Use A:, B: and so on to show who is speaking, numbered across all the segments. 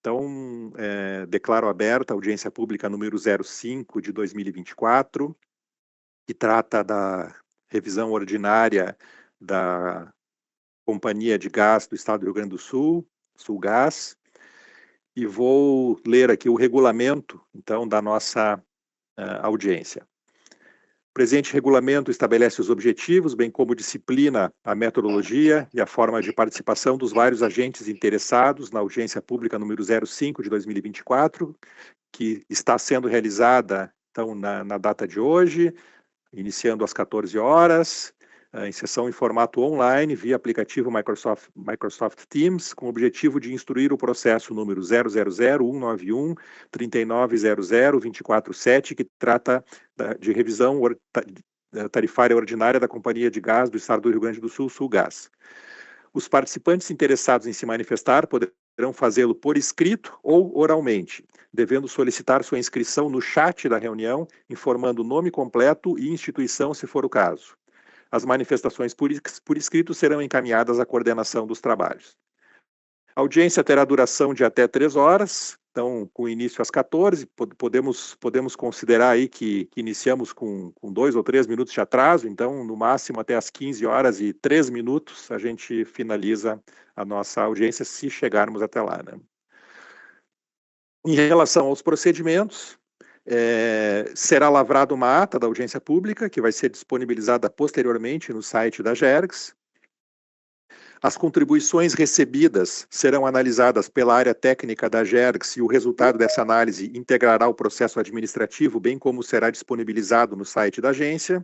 A: Então, declaro aberta a audiência pública número 05 de 2024, que trata da revisão ordinária da Companhia de Gás do Estado do Rio Grande do Sul, Sulgás, e vou ler aqui o regulamento, então, da nossa audiência. O presente regulamento estabelece os objetivos, bem como disciplina a metodologia e a forma de participação dos vários agentes interessados na audiência pública número 05 de 2024, que está sendo realizada, então, na data de hoje, iniciando às 14 horas, em sessão em formato online, via aplicativo Microsoft Teams, com o objetivo de instruir o processo número 000-191-3900-247, que trata de revisão tarifária ordinária da Companhia de Gás do Estado do Rio Grande do Sul, Sulgás. Os participantes interessados em se manifestar poderão fazê-lo por escrito ou oralmente, devendo solicitar sua inscrição no chat da reunião, informando o nome completo e instituição, se for o caso. As manifestações por escrito serão encaminhadas à coordenação dos trabalhos. A audiência terá duração de até 3 horas, então, com início às 14, podemos considerar aí que iniciamos com 2 ou 3 minutos de atraso, então, no máximo, até às 15 horas e 3 minutos, a gente finaliza a nossa audiência, se chegarmos até lá, né? Em relação aos procedimentos, será lavrada uma ata da audiência pública, que vai ser disponibilizada posteriormente no site da GERGS. As contribuições recebidas serão analisadas pela área técnica da GERGS e o resultado dessa análise integrará o processo administrativo, bem como será disponibilizado no site da agência.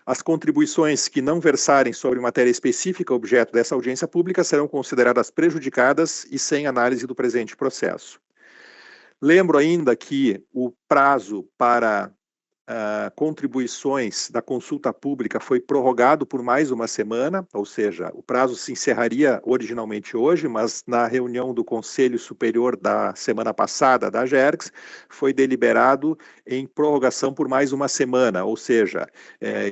A: As contribuições que não versarem sobre matéria específica objeto dessa audiência pública serão consideradas prejudicadas e sem análise do presente processo. Lembro ainda que o prazo para contribuições da consulta pública foi prorrogado por mais uma semana, ou seja, o prazo se encerraria originalmente hoje, mas na reunião do Conselho Superior da semana passada da GERGS, foi deliberado em prorrogação por mais uma semana, ou seja,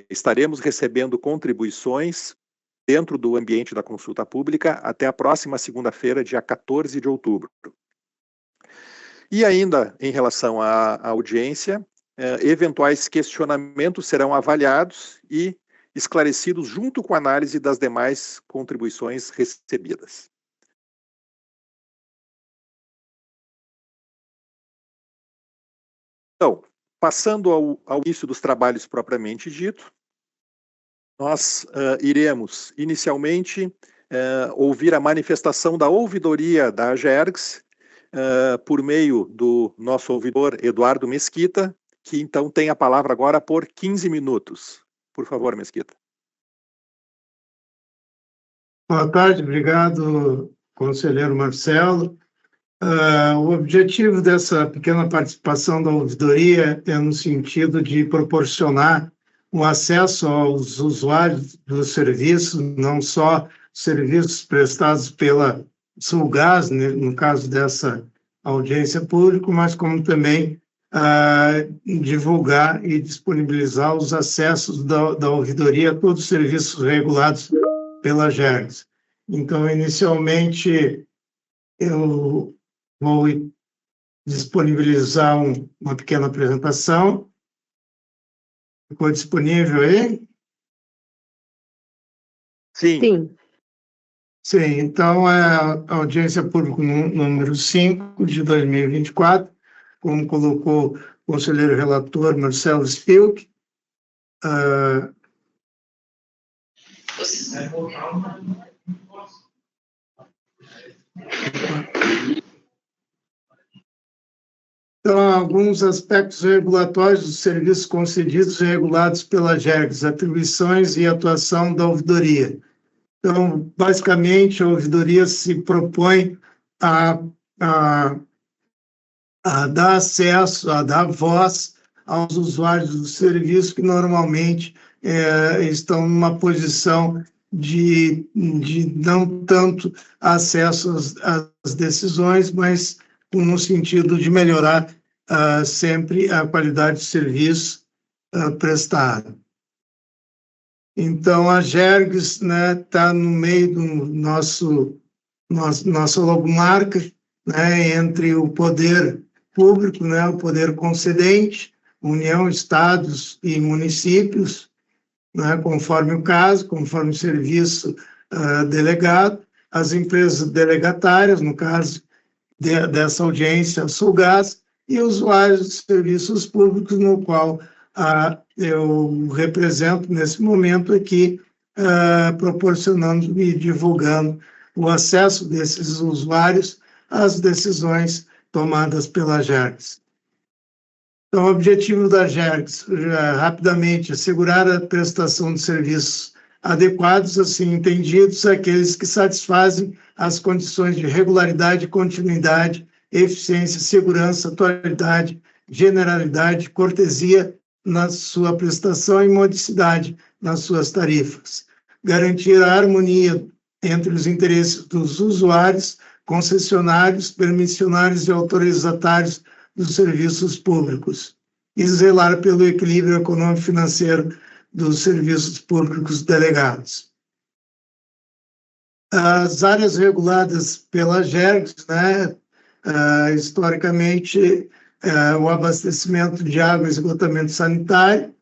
A: estaremos recebendo contribuições dentro do ambiente da consulta pública até a próxima segunda-feira, dia 14 de outubro. E ainda, em relação à audiência, eventuais questionamentos serão avaliados e esclarecidos junto com a análise das demais contribuições recebidas. Então, passando ao início dos trabalhos propriamente dito, nós iremos, inicialmente, ouvir a manifestação da ouvidoria da GERGS, por meio do nosso ouvidor Eduardo Mesquita, que então tem a palavra agora por 15 minutos. Por favor, Mesquita.
B: Boa tarde, obrigado, conselheiro Marcelo. O objetivo dessa pequena participação da ouvidoria é no sentido de proporcionar o acesso aos usuários dos serviços, não só serviços prestados pela Sulgás, né, no caso dessa audiência pública, mas como também divulgar e disponibilizar os acessos da ouvidoria a todos os serviços regulados pela GERGS. Então, inicialmente, eu vou disponibilizar uma pequena apresentação. Ficou disponível aí?
A: Sim.
B: Sim, então é a audiência pública número 5 de 2024, como colocou o conselheiro relator Marcelo Spilk. Então, alguns aspectos regulatórios dos serviços concedidos e regulados pela GERGS, atribuições e atuação da ouvidoria. Então, basicamente, a ouvidoria se propõe a dar acesso, a dar voz aos usuários do serviço que normalmente estão numa posição de não tanto acesso às decisões, mas no sentido de melhorar sempre a qualidade de serviço prestado. Então, a GERGS está no meio do nossa logomarca, né, entre o poder público, né, o poder concedente, União, estados e municípios, né, conforme o caso, conforme o serviço delegado, as empresas delegatárias, no caso dessa audiência, a Sulgás, e usuários de serviços públicos, no qual eu represento nesse momento aqui, proporcionando e divulgando o acesso desses usuários às decisões tomadas pela GERGS. Então, o objetivo da GERGS, rapidamente, assegurar a prestação de serviços adequados, assim entendidos, aqueles que satisfazem as condições de regularidade, continuidade, eficiência, segurança, atualidade, generalidade, cortesia na sua prestação e modicidade nas suas tarifas. Garantir a harmonia entre os interesses dos usuários, concessionários, permissionários e autorizatários dos serviços públicos e zelar pelo equilíbrio econômico-financeiro dos serviços públicos delegados. As áreas reguladas pela GERGS, né, historicamente, o abastecimento de água e esgotamento sanitário,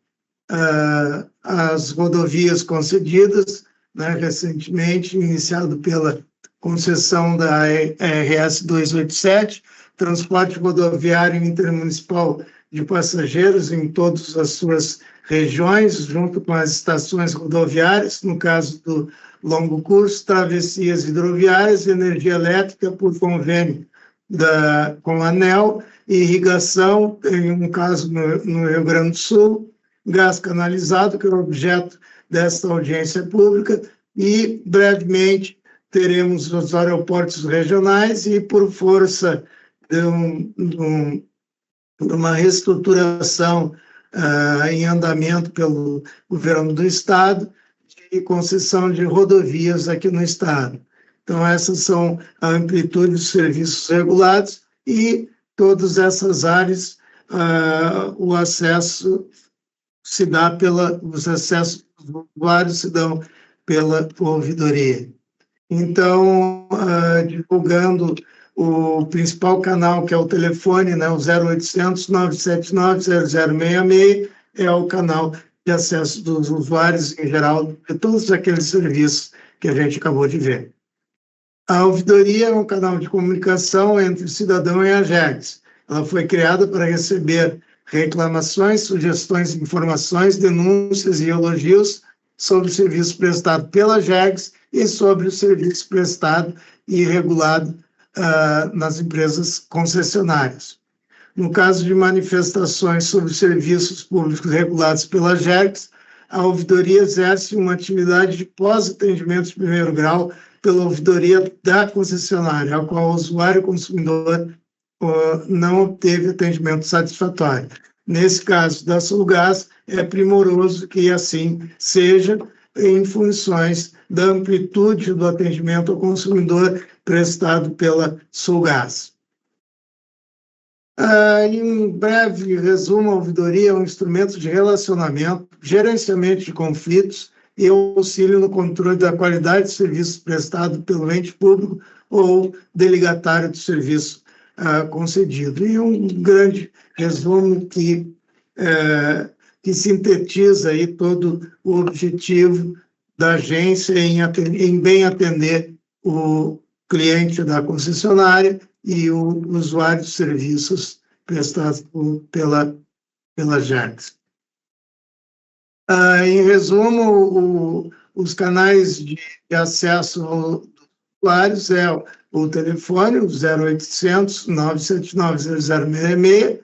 B: as rodovias concedidas, né, recentemente iniciado pela concessão da RS 287, transporte rodoviário intermunicipal de passageiros em todas as suas regiões, junto com as estações rodoviárias, no caso do longo curso, travessias hidroviárias, energia elétrica por convênio com a ANEEL, irrigação, em um caso no Rio Grande do Sul, gás canalizado, que é o objeto desta audiência pública, e, brevemente, teremos os aeroportos regionais e, por força de uma reestruturação em andamento pelo governo do Estado, de concessão de rodovias aqui no Estado. Então, essas são a amplitude dos serviços regulados e todas essas áreas, o acesso se dá os acessos dos usuários se dão pela ouvidoria. Então, divulgando o principal canal, que é o telefone, né, o 0800 979 0066, é o canal de acesso dos usuários em geral, de todos aqueles serviços que a gente acabou de ver. A ouvidoria é um canal de comunicação entre o cidadão e a GERGS. Ela foi criada para receber reclamações, sugestões, informações, denúncias e elogios sobre o serviço prestado pela GERGS e sobre o serviço prestado e regulado nas empresas concessionárias. No caso de manifestações sobre serviços públicos regulados pela GERGS, a ouvidoria exerce uma atividade de pós-atendimento de primeiro grau pela ouvidoria da concessionária, a qual o usuário consumidor não obteve atendimento satisfatório. Nesse caso da Sulgás, é primoroso que assim seja, em funções da amplitude do atendimento ao consumidor prestado pela Sulgás. Em breve resumo, a ouvidoria é um instrumento de relacionamento, gerenciamento de conflitos e auxílio no controle da qualidade de serviço prestado pelo ente público ou delegatário do serviço concedido. E um grande resumo que sintetiza aí todo o objetivo da agência em bem atender o cliente da concessionária e o usuário de serviços prestados pela GERGS. Em resumo, os canais de acesso aos usuários é o telefone, o 0800 979 0066,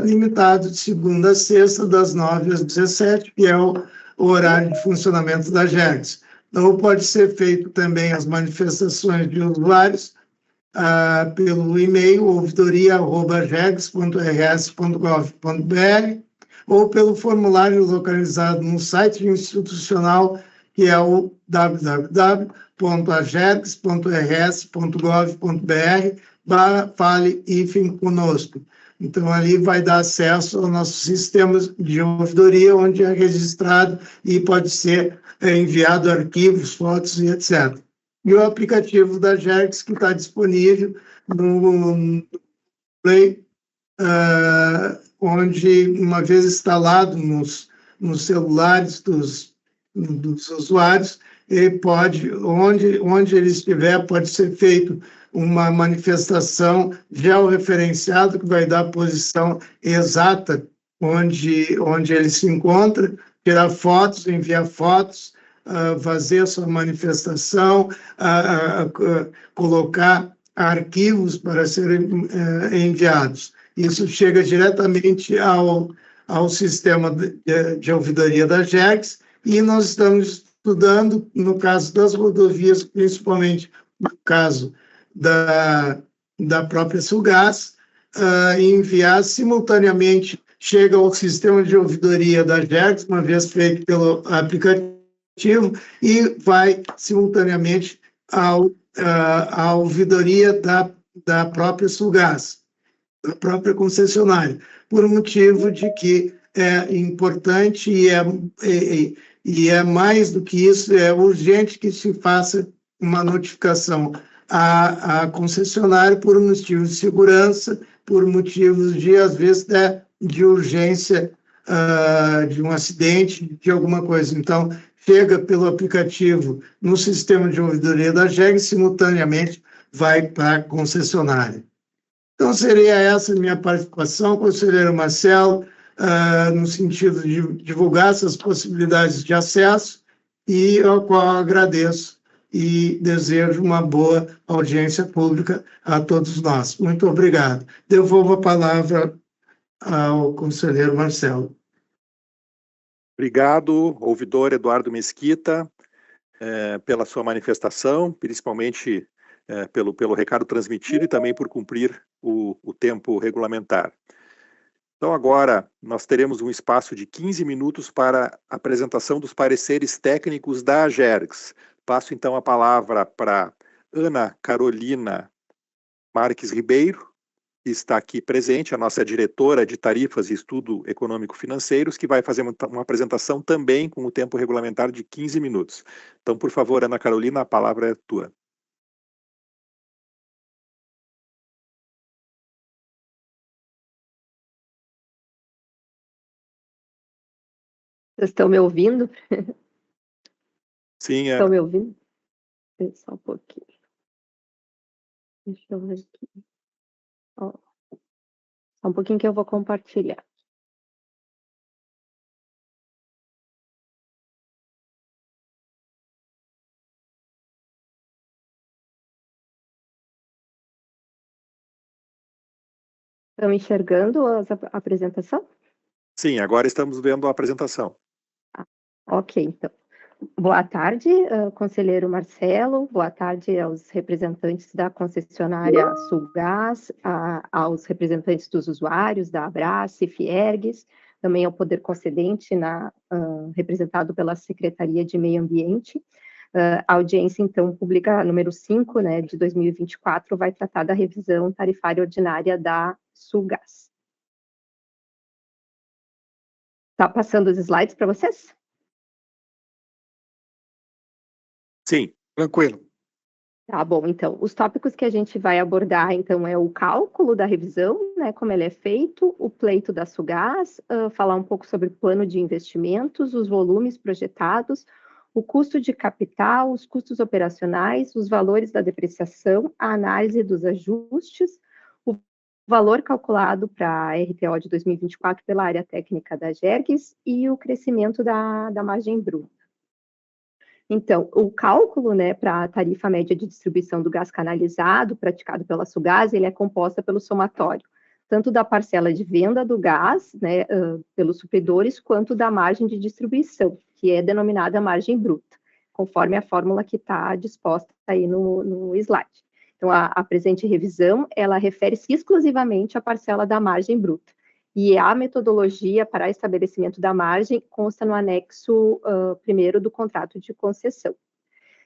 B: limitado de segunda a sexta, das 9 às 17, que é o horário de funcionamento da GERGS. Então, pode ser feito também as manifestações de usuários pelo e-mail ouvidoria@gergs.rs.gov.br ou pelo formulário localizado no site institucional, que é o www.agergs.rs.gov.br/fale-conosco. Então, ali vai dar acesso ao nosso sistema de ouvidoria, onde é registrado e pode ser enviado arquivos, fotos e etc. E o aplicativo da GERGS, que está disponível no Play, onde, uma vez instalado nos celulares dos usuários, ele pode, onde ele estiver, pode ser feito uma manifestação georreferenciada que vai dar a posição exata onde ele se encontra, tirar fotos, enviar fotos, fazer a sua manifestação, colocar arquivos para serem enviados. Isso chega diretamente ao sistema de ouvidoria da GERGS, e nós estamos estudando, no caso das rodovias, principalmente no caso da própria Sulgás, enviar simultaneamente, chega ao sistema de ouvidoria da GERGS, uma vez feito pelo aplicativo, e vai simultaneamente à ouvidoria da própria Sulgás, da própria concessionária, por motivo de que é importante e é mais do que isso, é urgente que se faça uma notificação à concessionária por motivos de segurança, por motivos de, às vezes, de urgência, de um acidente, de alguma coisa. Então, chega pelo aplicativo no sistema de ouvidoria da GEG e simultaneamente vai para a concessionária. Então, seria essa a minha participação, conselheiro Marcelo, no sentido de divulgar essas possibilidades de acesso, e ao qual agradeço e desejo uma boa audiência pública a todos nós. Muito obrigado. Devolvo a palavra ao conselheiro Marcelo.
A: Obrigado, ouvidor Eduardo Mesquita, pela sua manifestação, principalmente pelo recado transmitido e também por cumprir o tempo regulamentar. Então, agora, nós teremos um espaço de 15 minutos para a apresentação dos pareceres técnicos da GERGS. Passo, então, a palavra para Ana Carolina Marques Ribeiro, que está aqui presente, a nossa diretora de Tarifas e Estudo Econômico-Financeiros, que vai fazer uma apresentação também com o tempo regulamentar de 15 minutos. Então, por favor, Ana Carolina, a palavra é tua.
C: Vocês estão me ouvindo?
A: Sim,
C: Estão me ouvindo? Só um pouquinho. Deixa eu ver aqui. Ó. Só um pouquinho que eu vou compartilhar. Estão enxergando a apresentação?
A: Sim, agora estamos vendo a apresentação.
C: Ok, então. Boa tarde, conselheiro Marcelo, boa tarde aos representantes da concessionária Sulgás, aos representantes dos usuários da Abrace, Fiergues, também ao poder concedente, representado pela Secretaria de Meio Ambiente. A audiência, então, pública número 5, né, de 2024, vai tratar da revisão tarifária ordinária da Sulgás. Está passando os slides para vocês?
A: Sim, tranquilo.
C: Tá bom, então, os tópicos que a gente vai abordar, então, é o cálculo da revisão, né, como ele é feito, o pleito da Sulgás, falar um pouco sobre o plano de investimentos, os volumes projetados, o custo de capital, os custos operacionais, os valores da depreciação, a análise dos ajustes, o valor calculado para a RTO de 2024 pela área técnica da GERGS e o crescimento da margem bruta. Então, o cálculo, né, para a tarifa média de distribuição do gás canalizado praticado pela Sulgás, ele é composta pelo somatório, tanto da parcela de venda do gás, né, pelos supridores, quanto da margem de distribuição, que é denominada margem bruta, conforme a fórmula que está disposta aí no slide. Então, a presente revisão, ela refere-se exclusivamente à parcela da margem bruta, e a metodologia para estabelecimento da margem consta no anexo 1º do contrato de concessão.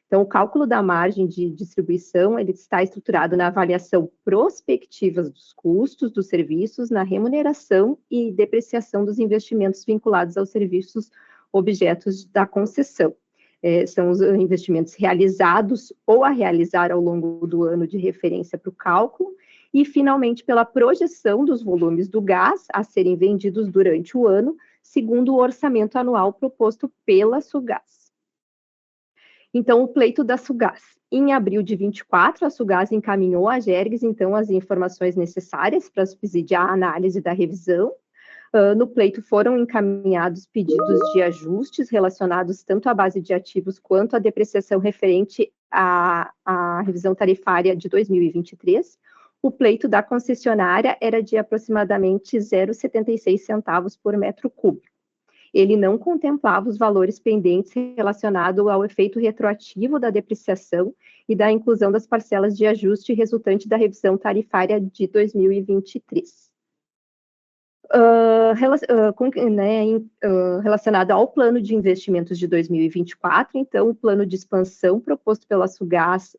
C: Então, o cálculo da margem de distribuição, ele está estruturado na avaliação prospectiva dos custos dos serviços, na remuneração e depreciação dos investimentos vinculados aos serviços objetos da concessão. são os investimentos realizados ou a realizar ao longo do ano de referência para o cálculo, e, finalmente, pela projeção dos volumes do gás a serem vendidos durante o ano, segundo o orçamento anual proposto pela Sulgás. Então, o pleito da Sulgás. Em abril de 24, a Sulgás encaminhou à Gerges, então, as informações necessárias para subsidiar a análise da revisão. No pleito foram encaminhados pedidos de ajustes relacionados tanto à base de ativos quanto à depreciação referente à revisão tarifária de 2023. O pleito da concessionária era de aproximadamente 0,76 centavos por metro cúbico. Ele não contemplava os valores pendentes relacionados ao efeito retroativo da depreciação e da inclusão das parcelas de ajuste resultante da revisão tarifária de 2023. Relacionado ao plano de investimentos de 2024, então, o plano de expansão proposto pela Sulgás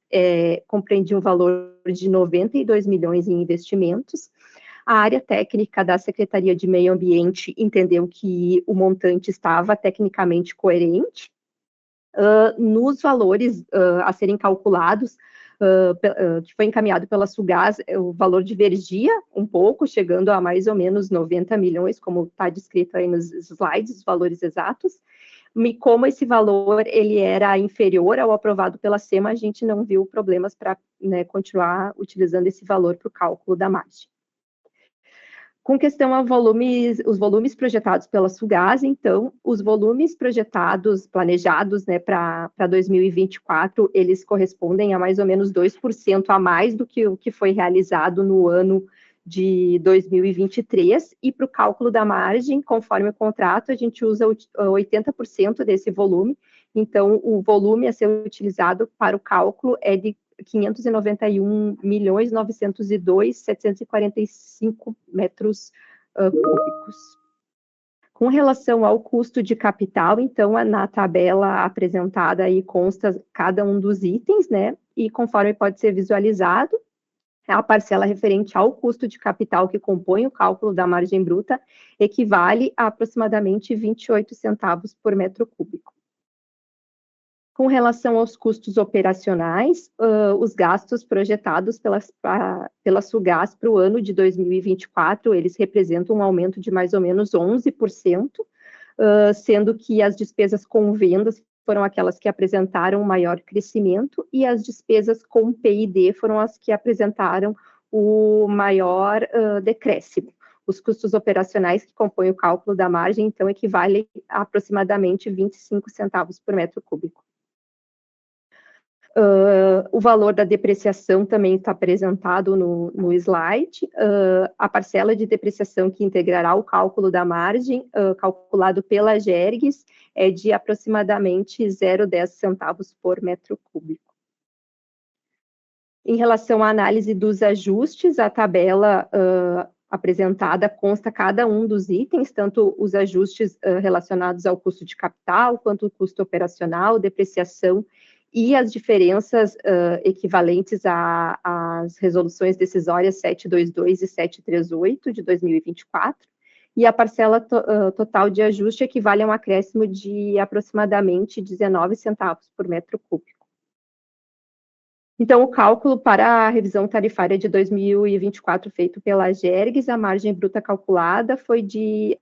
C: compreendia um valor de 92 milhões em investimentos. A área técnica da Secretaria de Meio Ambiente entendeu que o montante estava tecnicamente coerente. Nos valores a serem calculados, que foi encaminhado pela Sulgás, o valor divergia um pouco, chegando a mais ou menos 90 milhões, como está descrito aí nos slides, os valores exatos. E como esse valor ele era inferior ao aprovado pela SEMA, a gente não viu problemas para continuar utilizando esse valor para o cálculo da margem. Com questão a os volumes projetados pela Sulgás, então, os volumes projetados, planejados para 2024, eles correspondem a mais ou menos 2% a mais do que o que foi realizado no ano de 2023, e para o cálculo da margem, conforme o contrato, a gente usa 80% desse volume, então o volume a ser utilizado para o cálculo é de 591.902.745 metros cúbicos. Com relação ao custo de capital, então, na tabela apresentada aí consta cada um dos itens, né? E conforme pode ser visualizado, a parcela referente ao custo de capital que compõe o cálculo da margem bruta equivale a aproximadamente 28 centavos por metro cúbico. Com relação aos custos operacionais, os gastos projetados pela Sulgás para o ano de 2024, eles representam um aumento de mais ou menos 11%, sendo que as despesas com vendas foram aquelas que apresentaram maior crescimento e as despesas com P&D foram as que apresentaram o maior decréscimo. Os custos operacionais que compõem o cálculo da margem, então, equivalem a aproximadamente 25 centavos por metro cúbico. O valor da depreciação também está apresentado no slide. A parcela de depreciação que integrará o cálculo da margem, calculado pela Gerges, é de aproximadamente 0,10 centavos por metro cúbico. Em relação à análise dos ajustes, a tabela apresentada consta cada um dos itens, tanto os ajustes relacionados ao custo de capital, quanto o custo operacional, depreciação e as diferenças equivalentes às resoluções decisórias 722 e 738 de 2024, e a parcela total de ajuste equivale a um acréscimo de aproximadamente 19 centavos por metro cúbico. Então, o cálculo para a revisão tarifária de 2024 feito pela Gerges, a margem bruta calculada foi de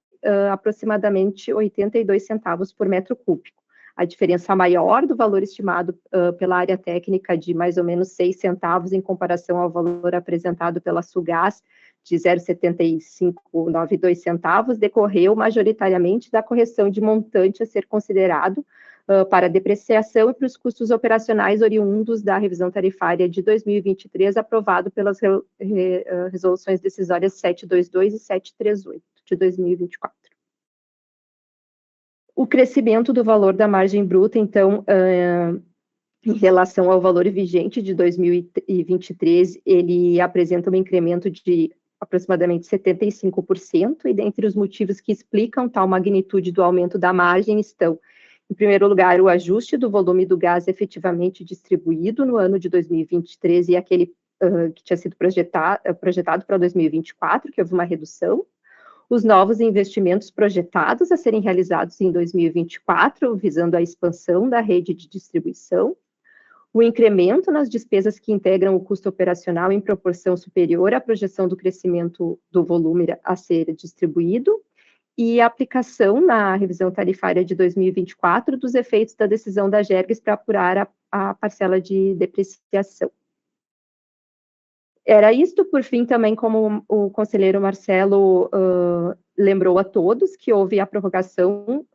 C: aproximadamente 82 centavos por metro cúbico. A diferença maior do valor estimado pela área técnica de mais ou menos 6 centavos em comparação ao valor apresentado pela Sulgás de 0,7592 centavos decorreu majoritariamente da correção de montante a ser considerado para depreciação e para os custos operacionais oriundos da revisão tarifária de 2023 aprovado pelas resoluções decisórias 722 e 738 de 2024. O crescimento do valor da margem bruta, então, em relação ao valor vigente de 2023, ele apresenta um incremento de aproximadamente 75%, e dentre os motivos que explicam tal magnitude do aumento da margem estão, em primeiro lugar, o ajuste do volume do gás efetivamente distribuído no ano de 2023 e aquele que tinha sido projetado para 2024, que houve uma redução. os novos investimentos projetados a serem realizados em 2024, visando a expansão da rede de distribuição, o incremento nas despesas que integram o custo operacional em proporção superior à projeção do crescimento do volume a ser distribuído, e a aplicação na revisão tarifária de 2024 dos efeitos da decisão da Gerges para apurar a parcela de depreciação. Era isto, por fim, também como o conselheiro Marcelo lembrou a todos, que houve a prorrogação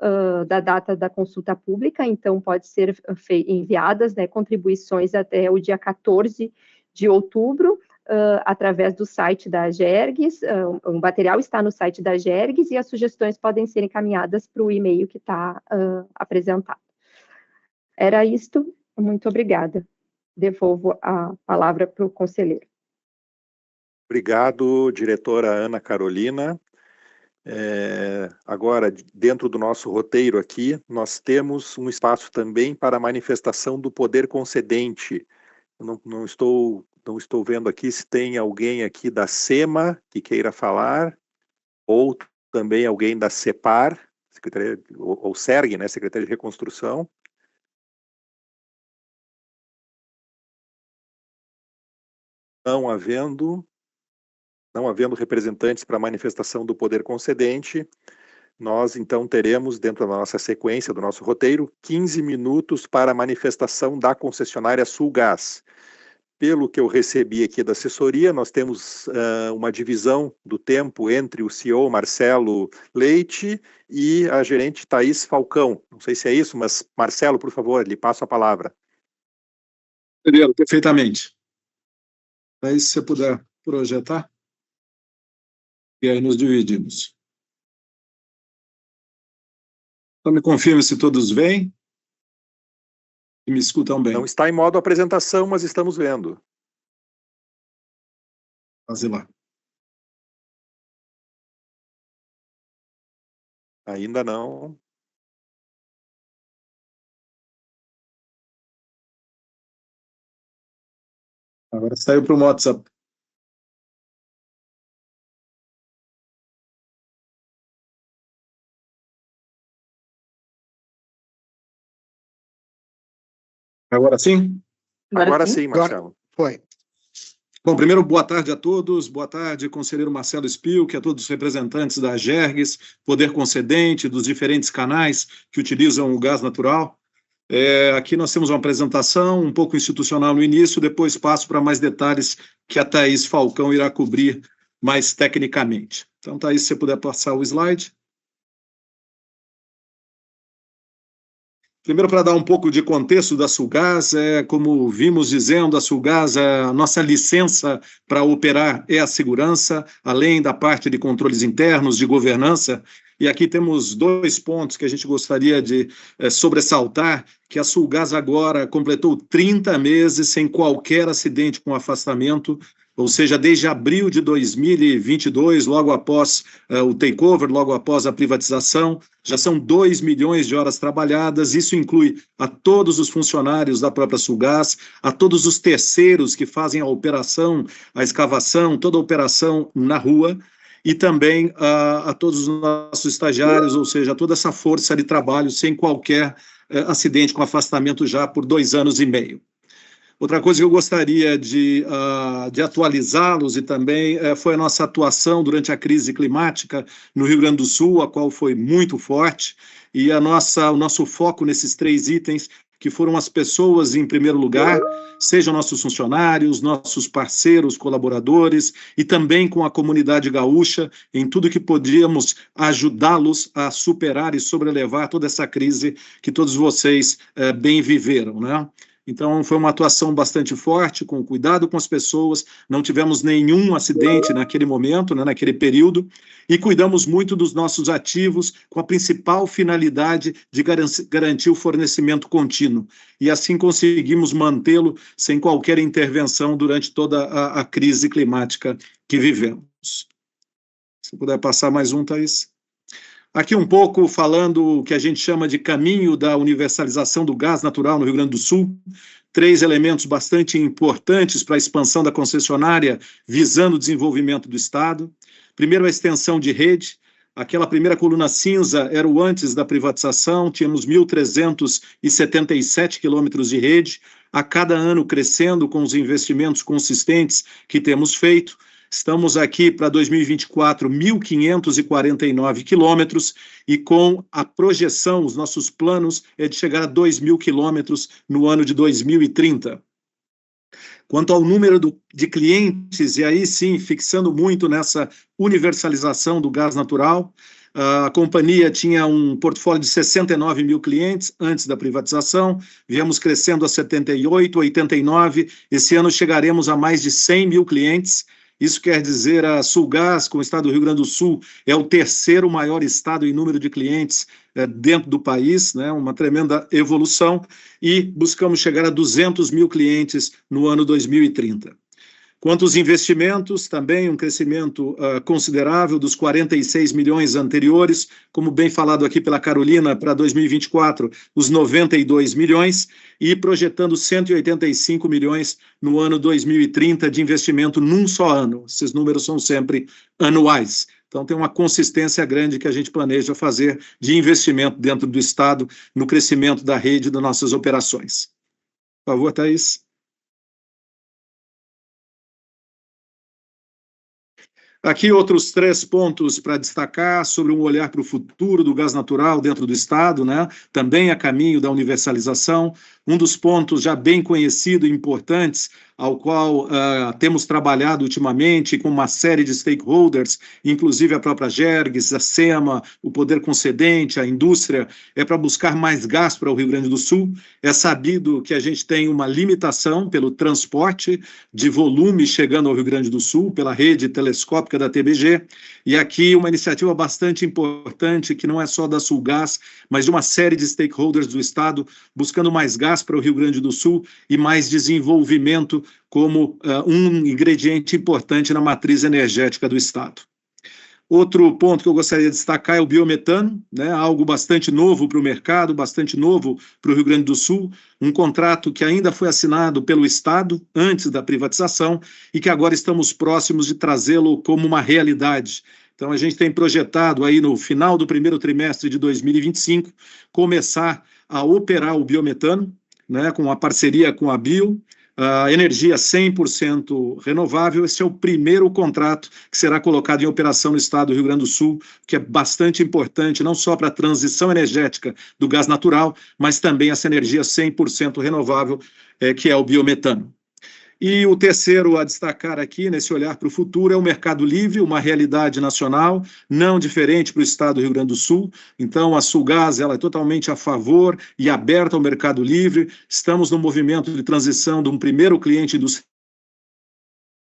C: da data da consulta pública, então pode ser enviadas, né, contribuições até o dia 14 de outubro, através do site da Gerges. O material está no site da Gerges e as sugestões podem ser encaminhadas para o e-mail que está apresentado. Era isto, muito obrigada. Devolvo a palavra para o conselheiro.
A: Obrigado, diretora Ana Carolina. Agora, dentro do nosso roteiro aqui, nós temos um espaço também para a manifestação do poder concedente. Eu não estou vendo aqui se tem alguém aqui da SEMA que queira falar, ou também alguém da CEPAR, Secretaria, ou SERG, né, Secretaria de Reconstrução. Não havendo representantes para a manifestação do poder concedente, nós então teremos, dentro da nossa sequência, do nosso roteiro, 15 minutos para a manifestação da concessionária Sulgás. Pelo que eu recebi aqui da assessoria, nós temos uma divisão do tempo entre o CEO Marcelo Leite e a gerente Thaís Falcão. Não sei se é isso, mas Marcelo, por favor, lhe passo a palavra.
D: Perfeitamente. Aí, se você puder projetar. E aí nos dividimos. Então me confirme se todos veem e me escutam bem.
A: Não está em modo apresentação, mas estamos vendo.
D: Fazer lá.
A: Ainda não.
D: Agora saiu para o WhatsApp. Agora sim?
A: Agora sim, Marcelo.
D: Agora foi. Bom, primeiro, boa tarde a todos. Boa tarde, conselheiro Marcelo Spilk, a todos os representantes da Gerges, poder concedente, dos diferentes canais que utilizam o gás natural. Aqui nós temos uma apresentação um pouco institucional no início, depois passo para mais detalhes que a Thaís Falcão irá cobrir mais tecnicamente. Então, Thaís, se você puder passar o slide. Primeiro, para dar um pouco de contexto da Sulgás, como vimos dizendo, a Sulgás, a nossa licença para operar é a segurança, além da parte de controles internos, de governança. E aqui temos 2 pontos que a gente gostaria de sobressaltar, que a Sulgás agora completou 30 meses sem qualquer acidente com afastamento, ou seja, desde abril de 2022, logo após o takeover, logo após a privatização, já são 2 milhões de horas trabalhadas. Isso inclui a todos os funcionários da própria Sulgás, a todos os terceiros que fazem a operação, a escavação, toda a operação na rua, e também a todos os nossos estagiários, ou seja, toda essa força de trabalho sem qualquer acidente com afastamento já por 2 anos e meio. Outra coisa que eu gostaria de atualizá-los e também foi a nossa atuação durante a crise climática no Rio Grande do Sul, a qual foi muito forte, e o nosso foco nesses 3 itens, que foram as pessoas em primeiro lugar, sejam nossos funcionários, nossos parceiros, colaboradores, e também com a comunidade gaúcha, em tudo que podíamos ajudá-los a superar e sobrelevar toda essa crise que todos vocês bem viveram, né? Então, foi uma atuação bastante forte, com cuidado com as pessoas, não tivemos nenhum acidente naquele momento, né, naquele período, e cuidamos muito dos nossos ativos com a principal finalidade de garantir o fornecimento contínuo. E assim conseguimos mantê-lo sem qualquer intervenção durante toda a crise climática que vivemos. Se puder passar mais um, Thaís. Aqui um pouco falando o que a gente chama de caminho da universalização do gás natural no Rio Grande do Sul. 3 elementos bastante importantes para a expansão da concessionária, visando o desenvolvimento do Estado. Primeiro, a extensão de rede. Aquela primeira coluna cinza era o antes da privatização, tínhamos 1.377 quilômetros de rede, a cada ano crescendo com os investimentos consistentes que temos feito. Estamos aqui para 2024, 1.549 quilômetros, e com a projeção, os nossos planos é de chegar a 2.000 quilômetros no ano de 2030. Quanto ao número de clientes, e aí sim, fixando muito nessa universalização do gás natural, a companhia tinha um portfólio de 69 mil clientes antes da privatização, viemos crescendo a 78, 89, esse ano chegaremos a mais de 100 mil clientes. Isso quer dizer, a Sulgás, com o estado do Rio Grande do Sul, é o terceiro maior estado em número de clientes dentro do país, né, uma tremenda evolução, e buscamos chegar a 200 mil clientes no ano 2030. Quanto aos investimentos, também um crescimento considerável dos 46 milhões anteriores, como bem falado aqui pela Carolina, para 2024, os 92 milhões, e projetando 185 milhões no ano 2030 de investimento num só ano. Esses números são sempre anuais. Então, tem uma consistência grande que a gente planeja fazer de investimento dentro do Estado no crescimento da rede das nossas operações. Por favor, Thaís. Aqui outros 3 pontos para destacar sobre um olhar para o futuro do gás natural dentro do Estado, né? Também a caminho da universalização. Um dos pontos já bem conhecido e importantes, ao qual temos trabalhado ultimamente com uma série de stakeholders, inclusive a própria Gerges, a SEMA, o poder concedente, a indústria, é para buscar mais gás para o Rio Grande do Sul. É sabido que a gente tem uma limitação pelo transporte de volume chegando ao Rio Grande do Sul, pela rede telescópica da TBG, e aqui uma iniciativa bastante importante, que não é só da Sulgás, mas de uma série de stakeholders do Estado, buscando mais gás para o Rio Grande do Sul e mais desenvolvimento como um ingrediente importante na matriz energética do Estado. Outro ponto que eu gostaria de destacar é o biometano, né, algo bastante novo para o mercado, bastante novo para o Rio Grande do Sul, um contrato que ainda foi assinado pelo Estado antes da privatização e que agora estamos próximos de trazê-lo como uma realidade. Então, a gente tem projetado aí no final do primeiro trimestre de 2025 começar a operar o biometano, né, com uma parceria com a Bio, energia 100% renovável. Esse é o primeiro contrato que será colocado em operação no estado do Rio Grande do Sul, que é bastante importante, não só para a transição energética do gás natural, mas também essa energia 100% renovável, que é o biometano. E o terceiro a destacar aqui, nesse olhar para o futuro, é o mercado livre, uma realidade nacional, não diferente para o estado do Rio Grande do Sul. Então, a Sulgás ela é totalmente a favor e aberta ao mercado livre. Estamos no movimento de transição de um primeiro cliente industrial,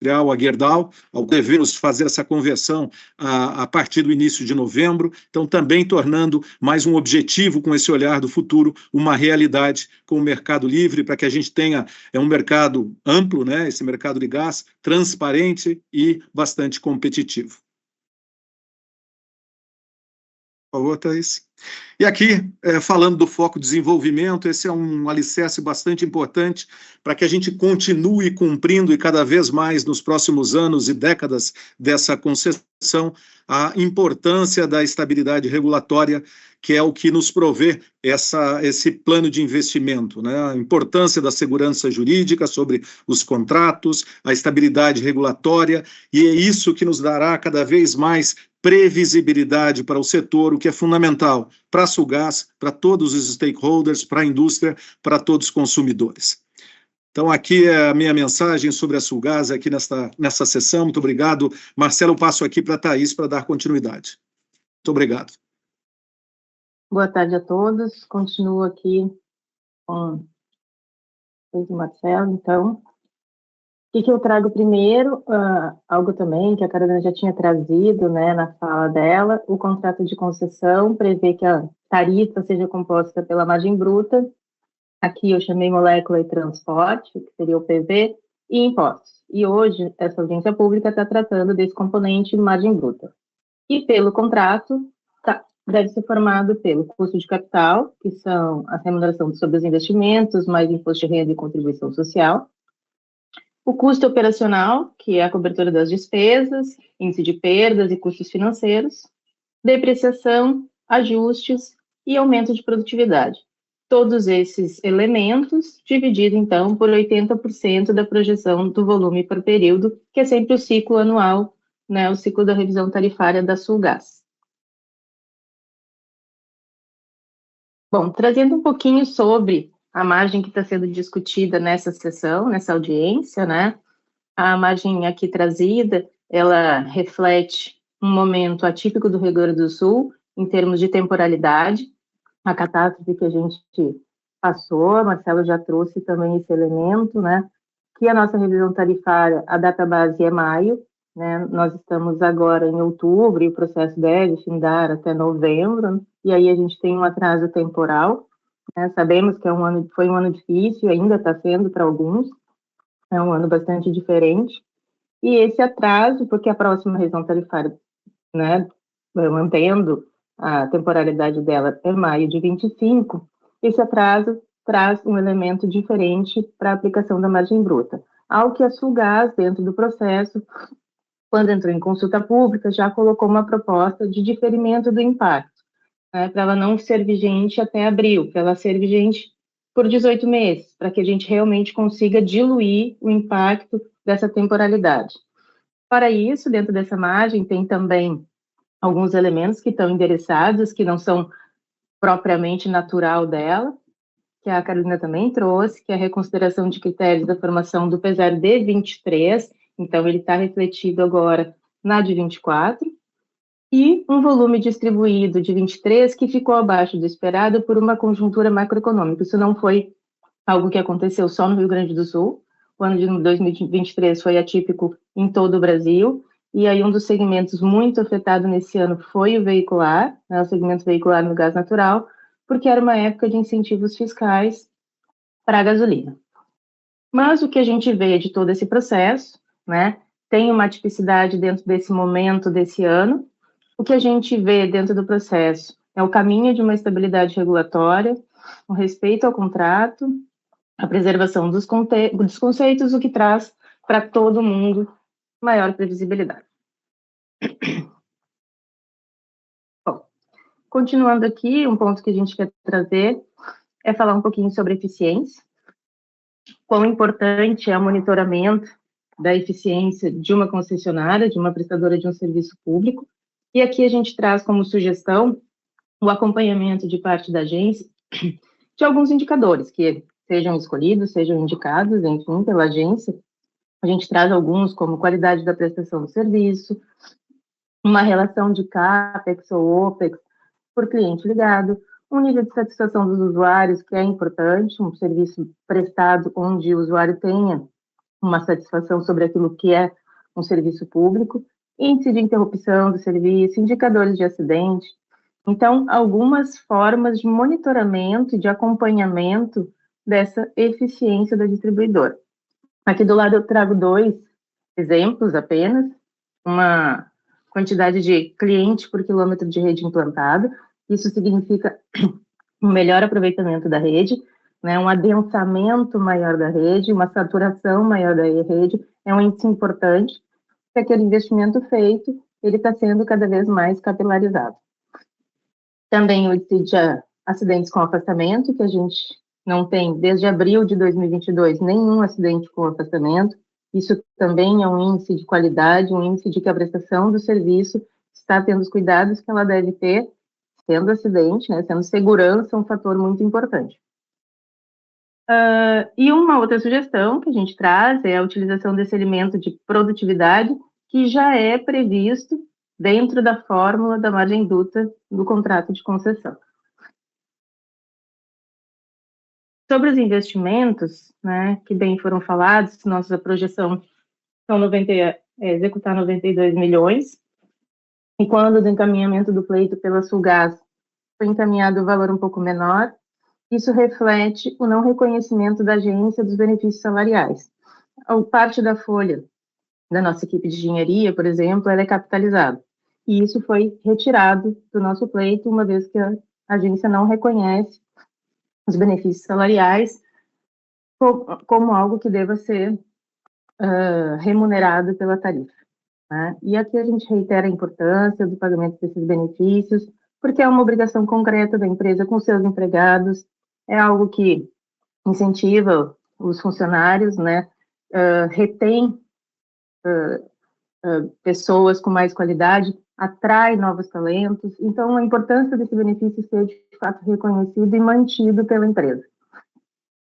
D: a Gerdau, ao devemos fazer essa conversão a partir do início de novembro, então também tornando mais um objetivo com esse olhar do futuro, uma realidade com o mercado livre, para que a gente tenha um mercado amplo, né, esse mercado de gás, transparente e bastante competitivo. Por favor, Thaís. E aqui, falando do foco desenvolvimento, esse é um alicerce bastante importante para que a gente continue cumprindo e cada vez mais nos próximos anos e décadas dessa concessão a importância da estabilidade regulatória, que é o que nos provê esse plano de investimento, né? A importância da segurança jurídica sobre os contratos, a estabilidade regulatória, e é isso que nos dará cada vez mais previsibilidade para o setor, o que é fundamental para a Sulgás, para todos os stakeholders, para a indústria, para todos os consumidores. Então, aqui é a minha mensagem sobre a Sulgás, aqui nessa sessão. Muito obrigado. Marcelo, eu passo aqui para a Thaís para dar continuidade. Muito obrigado.
E: Boa tarde a todos. Continuo aqui com o Marcelo, então. O que eu trago primeiro? Algo também que a Carolina já tinha trazido, né, na fala dela. O contrato de concessão prevê que a tarifa seja composta pela margem bruta. Aqui eu chamei molécula e transporte, que seria o PV, e impostos. E hoje essa audiência pública está tratando desse componente margem bruta. E pelo contrato, deve ser formado pelo custo de capital, que são a remuneração sobre os investimentos, mais imposto de renda e contribuição social. O custo operacional, que é a cobertura das despesas, índice de perdas e custos financeiros. Depreciação, ajustes e aumento de produtividade. Todos esses elementos divididos, então, por 80% da projeção do volume por período, que é sempre o ciclo anual, né, o ciclo da revisão tarifária da Sulgás. Bom, trazendo um pouquinho sobre a margem que está sendo discutida nessa sessão, nessa audiência, né? A margem aqui trazida, ela reflete um momento atípico do Rio Grande do Sul, em termos de temporalidade, a catástrofe que a gente passou, a Marcelo já trouxe também esse elemento, né? Que a nossa revisão tarifária, a data base é maio, né? Nós estamos agora em outubro e o processo deve findar até novembro, e aí a gente tem um atraso temporal, né? Sabemos que foi um ano difícil, ainda está sendo para alguns, é um ano bastante diferente, e esse atraso, porque a próxima revisão tarifária, né, mantendo a temporalidade dela é maio de 25, esse atraso traz um elemento diferente para a aplicação da margem bruta, ao que a Sulgás, dentro do processo, quando entrou em consulta pública, já colocou uma proposta de diferimento do impacto, né, para ela não ser vigente até abril, para ela ser vigente por 18 meses, para que a gente realmente consiga diluir o impacto dessa temporalidade. Para isso, dentro dessa margem, tem também alguns elementos que estão endereçados, que não são propriamente natural dela, que a Carolina também trouxe, que é a reconsideração de critérios da formação do PESAR de 23, então ele está refletido agora na de 24, e um volume distribuído de 23 que ficou abaixo do esperado por uma conjuntura macroeconômica. Isso não foi algo que aconteceu só no Rio Grande do Sul, o ano de 2023 foi atípico em todo o Brasil, e aí um dos segmentos muito afetado nesse ano foi o veicular, né, o segmento veicular no gás natural, porque era uma época de incentivos fiscais para a gasolina. Mas o que a gente vê de todo esse processo, né, tem uma tipicidade dentro desse momento desse ano. O que a gente vê dentro do processo é o caminho de uma estabilidade regulatória, o respeito ao contrato, a preservação dos conceitos, o que traz para todo mundo maior previsibilidade. Bom, continuando aqui, um ponto que a gente quer trazer é falar um pouquinho sobre eficiência, quão importante é o monitoramento da eficiência de uma concessionária, de uma prestadora de um serviço público, e aqui a gente traz como sugestão o acompanhamento de parte da agência de alguns indicadores que sejam escolhidos, sejam indicados, enfim, pela agência. A gente traz alguns, como qualidade da prestação do serviço, uma relação de CAPEX ou OPEX por cliente ligado, um nível de satisfação dos usuários, que é importante, um serviço prestado onde o usuário tenha uma satisfação sobre aquilo que é um serviço público, índice de interrupção do serviço, indicadores de acidente. Então, algumas formas de monitoramento e de acompanhamento dessa eficiência da distribuidora. Aqui do lado eu trago 2 exemplos apenas, uma quantidade de cliente por quilômetro de rede implantada, isso significa um melhor aproveitamento da rede, né, um adensamento maior da rede, uma saturação maior da rede, é um índice importante, que aquele investimento feito, ele está sendo cada vez mais capilarizado. Também o índice de acidentes com afastamento, que a gente não tem, desde abril de 2022, nenhum acidente com afastamento. Isso também é um índice de qualidade, um índice de que a prestação do serviço está tendo os cuidados que ela deve ter, sendo acidente, né, sendo segurança um fator muito importante. E uma outra sugestão que a gente traz é a utilização desse elemento de produtividade, que já é previsto dentro da fórmula da margem bruta do contrato de concessão. Sobre os investimentos, né, que bem foram falados, nossa projeção são executar 92 milhões, e quando do encaminhamento do pleito pela Sulgás foi encaminhado o valor um pouco menor, isso reflete o não reconhecimento da agência dos benefícios salariais. A parte da folha da nossa equipe de engenharia, por exemplo, ela é capitalizada. e isso foi retirado do nosso pleito, uma vez que a agência não reconhece os benefícios salariais como algo que deva ser remunerado pela tarifa. Né? E aqui a gente reitera a importância do pagamento desses benefícios, porque é uma obrigação concreta da empresa com seus empregados, é algo que incentiva os funcionários, né? Retém pessoas com mais qualidade, atrai novos talentos. Então, a importância desse benefício ser, de fato, reconhecido e mantido pela empresa.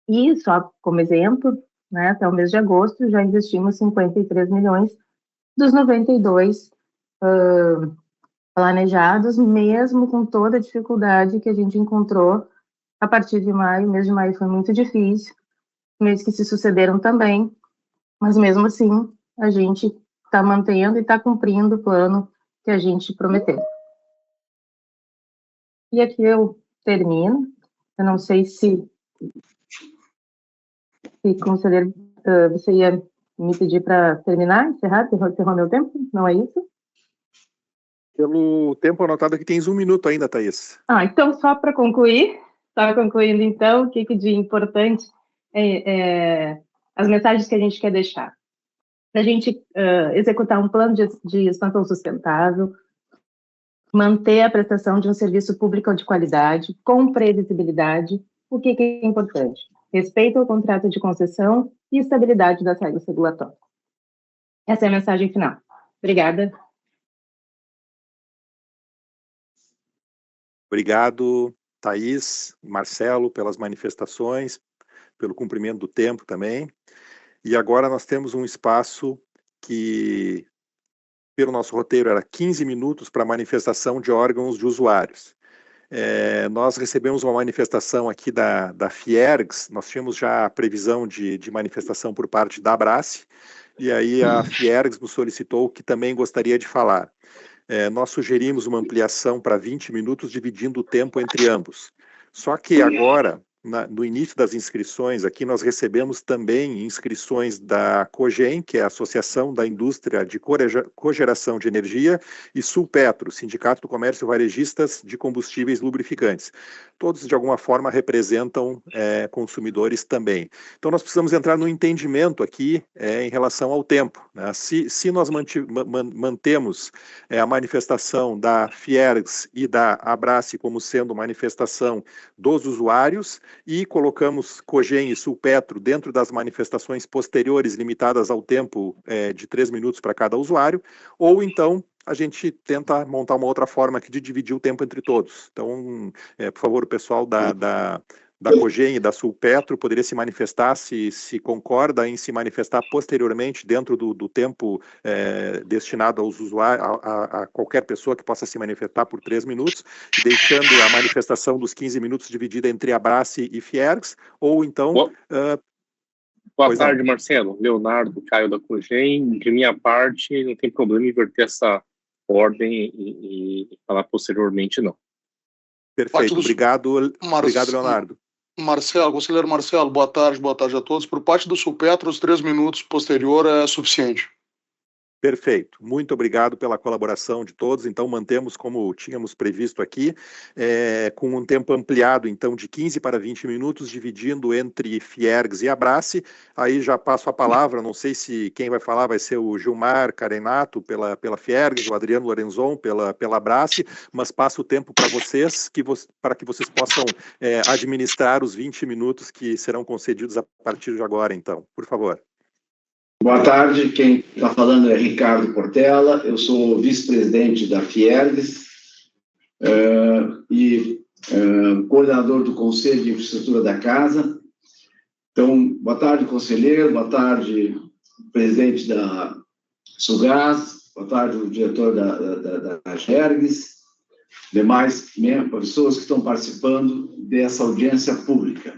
E: E, só como exemplo, né, até o mês de agosto, já investimos 53 milhões dos 92 planejados, mesmo com toda a dificuldade que a gente encontrou a partir de maio. O mês de maio foi muito difícil, meses que se sucederam também, mas mesmo assim, a gente está mantendo e está cumprindo o plano que a gente prometeu. E aqui eu termino. Eu não sei se conselheiro, você ia me pedir para terminar, encerrar meu tempo? Não é isso?
A: Pelo tempo anotado aqui, tens 1 minuto ainda, Thaís.
E: Então, só para concluir, concluindo então, o que de importante as mensagens que a gente quer deixar. Para a gente executar um plano de expansão sustentável, manter a prestação de um serviço público de qualidade, com previsibilidade. O que é importante? Respeito ao contrato de concessão e estabilidade das regras regulatórias. Essa é a mensagem final. Obrigada.
A: Obrigado, Thaís, Marcelo, pelas manifestações, pelo cumprimento do tempo também. E agora nós temos um espaço que, pelo nosso roteiro, era 15 minutos para manifestação de órgãos de usuários. Nós recebemos uma manifestação aqui da Fiergs, nós tínhamos já a previsão de manifestação por parte da Abrace, e aí a Fiergs nos solicitou que também gostaria de falar. Nós sugerimos uma ampliação para 20 minutos, dividindo o tempo entre ambos. Só que agora, no início das inscrições, aqui nós recebemos também inscrições da COGEN, que é a Associação da Indústria de Cogeração de Energia, e Sulpetro, Sindicato do Comércio Varejistas de Combustíveis Lubrificantes. Todos, de alguma forma, representam consumidores também. Então, nós precisamos entrar no entendimento aqui em relação ao tempo. Né? Se nós mantemos a manifestação da Fiergs e da Abrace como sendo manifestação dos usuários, e colocamos COGEN e Sulpetro dentro das manifestações posteriores, limitadas ao tempo de 3 minutos para cada usuário, ou então a gente tenta montar uma outra forma aqui de dividir o tempo entre todos. Então, por favor, o pessoal da COGEN e da Sulpetro poderia se manifestar, se concorda em se manifestar posteriormente dentro do tempo destinado aos usuários, a qualquer pessoa que possa se manifestar por 3 minutos, deixando a manifestação dos 15 minutos dividida entre Abrace e Fiergs, ou então...
F: Boa tarde, Marcelo. Leonardo, Caio da COGEN. De minha parte, não tem problema inverter essa ordem e falar posteriormente, não.
A: Perfeito. Obrigado, Leonardo.
G: Marcelo, conselheiro Marcelo, boa tarde a todos. Por parte do Sulpetro, os 3 minutos posterior é suficiente.
A: Perfeito. Muito obrigado pela colaboração de todos. Então, mantemos como tínhamos previsto aqui, com um tempo ampliado, então, de 15 para 20 minutos, dividindo entre Fiergs e Abrace. Aí já passo a palavra, não sei se quem vai falar vai ser o Gilmar Carenato pela Fiergs, o Adriano Lorenzon pela Abrace, mas passo o tempo para vocês, para que vocês possam administrar os 20 minutos que serão concedidos a partir de agora, então. Por favor.
H: Boa tarde, quem está falando é Ricardo Portela, eu sou vice-presidente da Fiergs e coordenador do Conselho de Infraestrutura da Casa. Então, boa tarde, conselheiro, boa tarde, presidente da Sulgás, boa tarde, o diretor da Fiergs, demais pessoas que estão participando dessa audiência pública.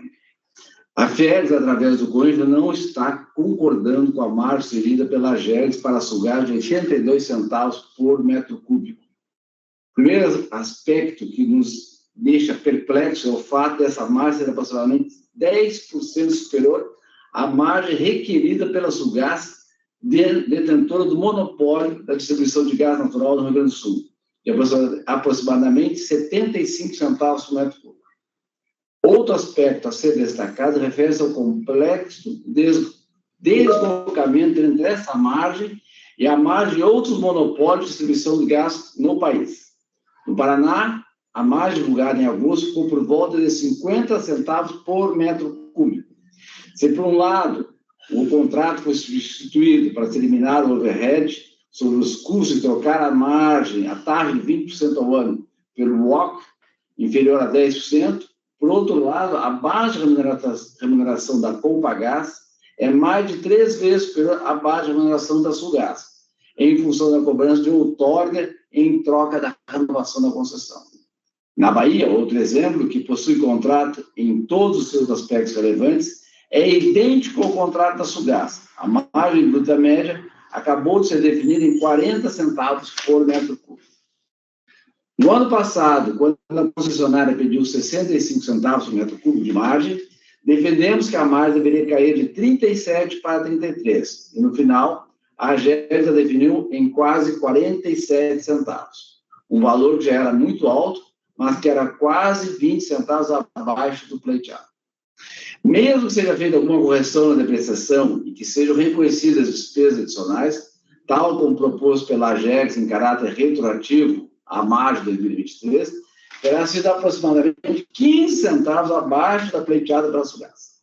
H: A Fiergs, através do COINFRA, não está concordando com a margem cedida pela Fiergs para a Sulgás de 82 centavos por metro cúbico. O primeiro aspecto que nos deixa perplexo é o fato dessa margem ser aproximadamente 10% superior à margem requerida pela Sulgás detentora do monopólio da distribuição de gás natural no Rio Grande do Sul, de aproximadamente 75 centavos por metro cúbico. Outro aspecto a ser destacado refere-se ao complexo deslocamento entre essa margem e a margem de outros monopólios de distribuição de gás no país. No Paraná, a margem divulgada em agosto ficou por volta de 50 centavos por metro cúbico. Se, por um lado, o contrato foi substituído para se eliminar o overhead sobre os custos e trocar a margem, a taxa de 20% ao ano, pelo WOC, inferior a 10%, por outro lado, a baixa remuneração da Compagás é mais de 3 vezes superior à baixa remuneração da Sulgás, em função da cobrança de outorga em troca da renovação da concessão. Na Bahia, outro exemplo, que possui contrato em todos os seus aspectos relevantes, é idêntico ao contrato da Sulgás. A margem bruta média acabou de ser definida em 40 centavos por metro cúbico. No ano passado, quando a concessionária pediu 65 centavos por metro cúbico de margem, defendemos que a margem deveria cair de 37 para 33. E, no final, a AGERGS a definiu em quase 47 centavos. Um valor que já era muito alto, mas que era quase 20 centavos abaixo do pleiteado. Mesmo que seja feita alguma correção na depreciação e que sejam reconhecidas despesas adicionais, tal como proposto pela AGERGS em caráter retroativo à margem de 2023, terá sido aproximadamente 15 centavos abaixo da pleiteada pela Sulgás.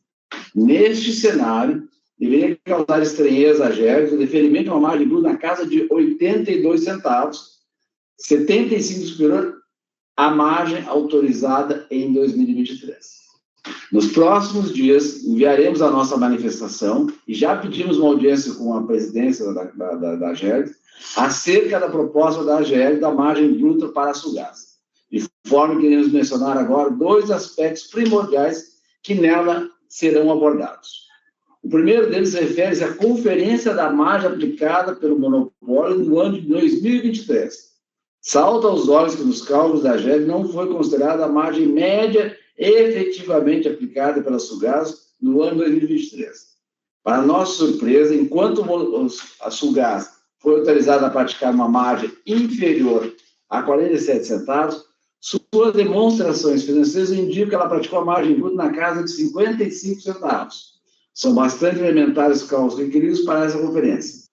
H: Neste cenário, deveria causar estranheza à AGERGS o deferimento de uma margem bruta na casa de 82 centavos, 75 superior à margem autorizada em 2023. Nos próximos dias, enviaremos a nossa manifestação e já pedimos uma audiência com a presidência da AGERGS acerca da proposta da AGERGS da margem bruta para a Sulgás. De forma que queremos mencionar agora 2 aspectos primordiais que nela serão abordados. O primeiro deles refere-se à conferência da margem aplicada pelo monopólio no ano de 2023. Salta aos olhos que nos cálculos da AGERGS não foi considerada a margem média efetivamente aplicada pela Sulgás no ano 2023. Para nossa surpresa, enquanto a Sulgás foi autorizada a praticar uma margem inferior a 47 centavos, suas demonstrações financeiras indicam que ela praticou a margem bruta na casa de 55 centavos. São bastante elementares os cálculos requeridos para essa conferência.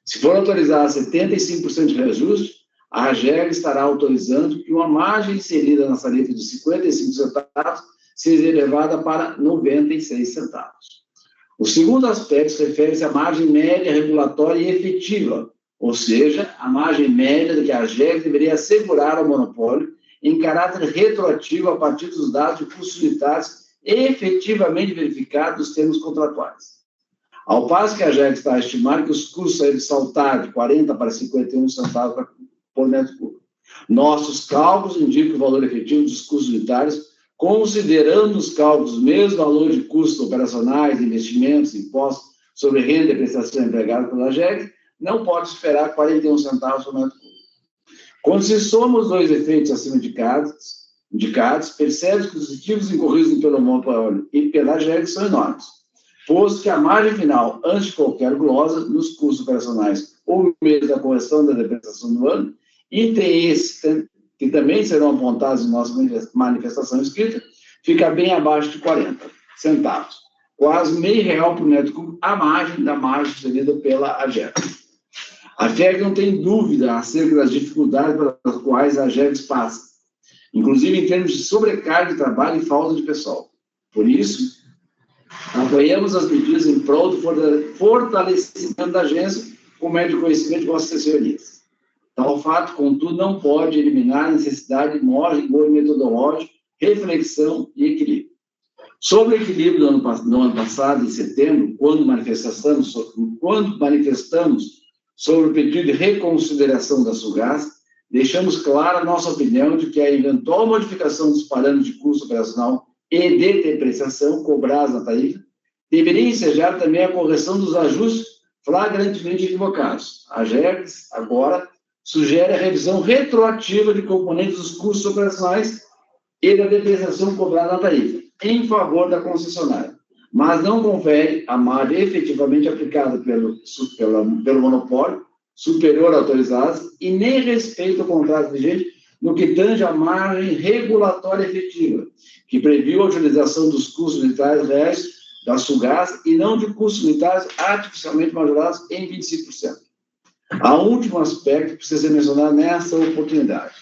H: Se for autorizada 75% de reajuste, a AGERGS estará autorizando que uma margem inserida na tarifa de 55 centavos seja elevada para 96 centavos. O segundo aspecto refere-se à margem média regulatória e efetiva, ou seja, a margem média que a AGERGS deveria assegurar ao monopólio em caráter retroativo a partir dos dados de custos unitários efetivamente verificados nos termos contratuais. Ao passo que a AGERGS está a estimar que os custos saíram de saltar de 40 para 51 centavos por metro cúbico. Nossos cálculos indicam o valor efetivo dos custos unitários, considerando os cálculos os mesmos valores de custos operacionais, investimentos, impostos sobre renda e prestação empregada pela AGERGS, não pode superar 41 centavos por metro cúbico. Quando se somam os 2 efeitos acima indicados, percebe que os objetivos incorridos pelo monopólio e pela AGERGS são enormes, posto que a margem final, antes de qualquer glosa, nos custos operacionais ou mesmo da correção da depreciação do ano, item esse que também serão apontados em nossa manifestação escrita, fica bem abaixo de 40 centavos, quase R$0,5 por metro cúbico, à margem da margem cedida pela AGERGS. A FEG não tem dúvida acerca das dificuldades pelas quais a AGERGS passa, inclusive em termos de sobrecarga de trabalho e falta de pessoal. Por isso, apoiamos as medidas em prol do fortalecimento da agência com médio conhecimento de vossas assessorias. Tal fato, contudo, não pode eliminar a necessidade de maior rigor metodológico, reflexão e equilíbrio. Sobre o equilíbrio do ano passado, em setembro, quando manifestamos sobre o pedido de reconsideração da Sulgás, deixamos clara a nossa opinião de que a eventual modificação dos parâmetros de custo operacional e de depreciação cobrados na tarifa deveria ensejar também a correção dos ajustes flagrantemente equivocados. A AGERGS, agora, sugere a revisão retroativa de componentes dos custos operacionais e da depreciação cobrada na tarifa, em favor da concessionária, mas não confere a margem efetivamente aplicada pelo monopólio, superior autorizadas, e nem respeita o contrato vigente no que tange à margem regulatória efetiva, que previu a utilização dos custos unitários reais da Sulgás e não de custos unitários artificialmente majorados em 25%. Há um último aspecto que precisa ser mencionado nessa oportunidade.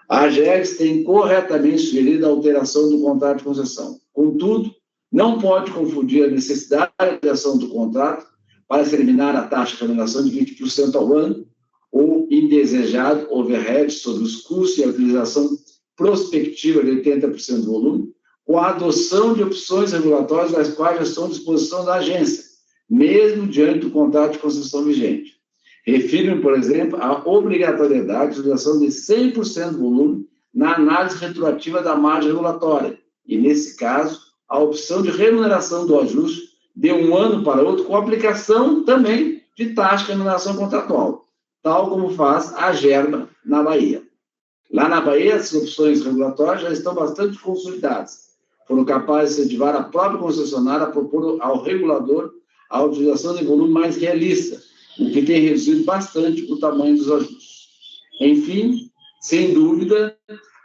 H: A AGERGS tem corretamente sugerido a alteração do contrato de concessão. Contudo, não pode confundir a necessidade de alteração do contrato para se eliminar a taxa de remuneração de 20% ao ano ou indesejado overhead sobre os custos e a utilização prospectiva de 80% do volume, com a adoção de opções regulatórias das quais já estão à disposição da agência, mesmo diante do contrato de concessão vigente. Refiro-me, por exemplo, à obrigatoriedade de utilização de 100% do volume na análise retroativa da margem regulatória, e, nesse caso, a opção de remuneração do ajuste de um ano para outro, com aplicação também de taxa de remuneração contratual, tal como faz a Germa na Bahia. Lá na Bahia, as opções regulatórias já estão bastante consolidadas. Foram capazes de incentivar a própria concessionária a propor ao regulador a utilização de volume mais realista, o que tem reduzido bastante o tamanho dos ajustes. Enfim, sem dúvida,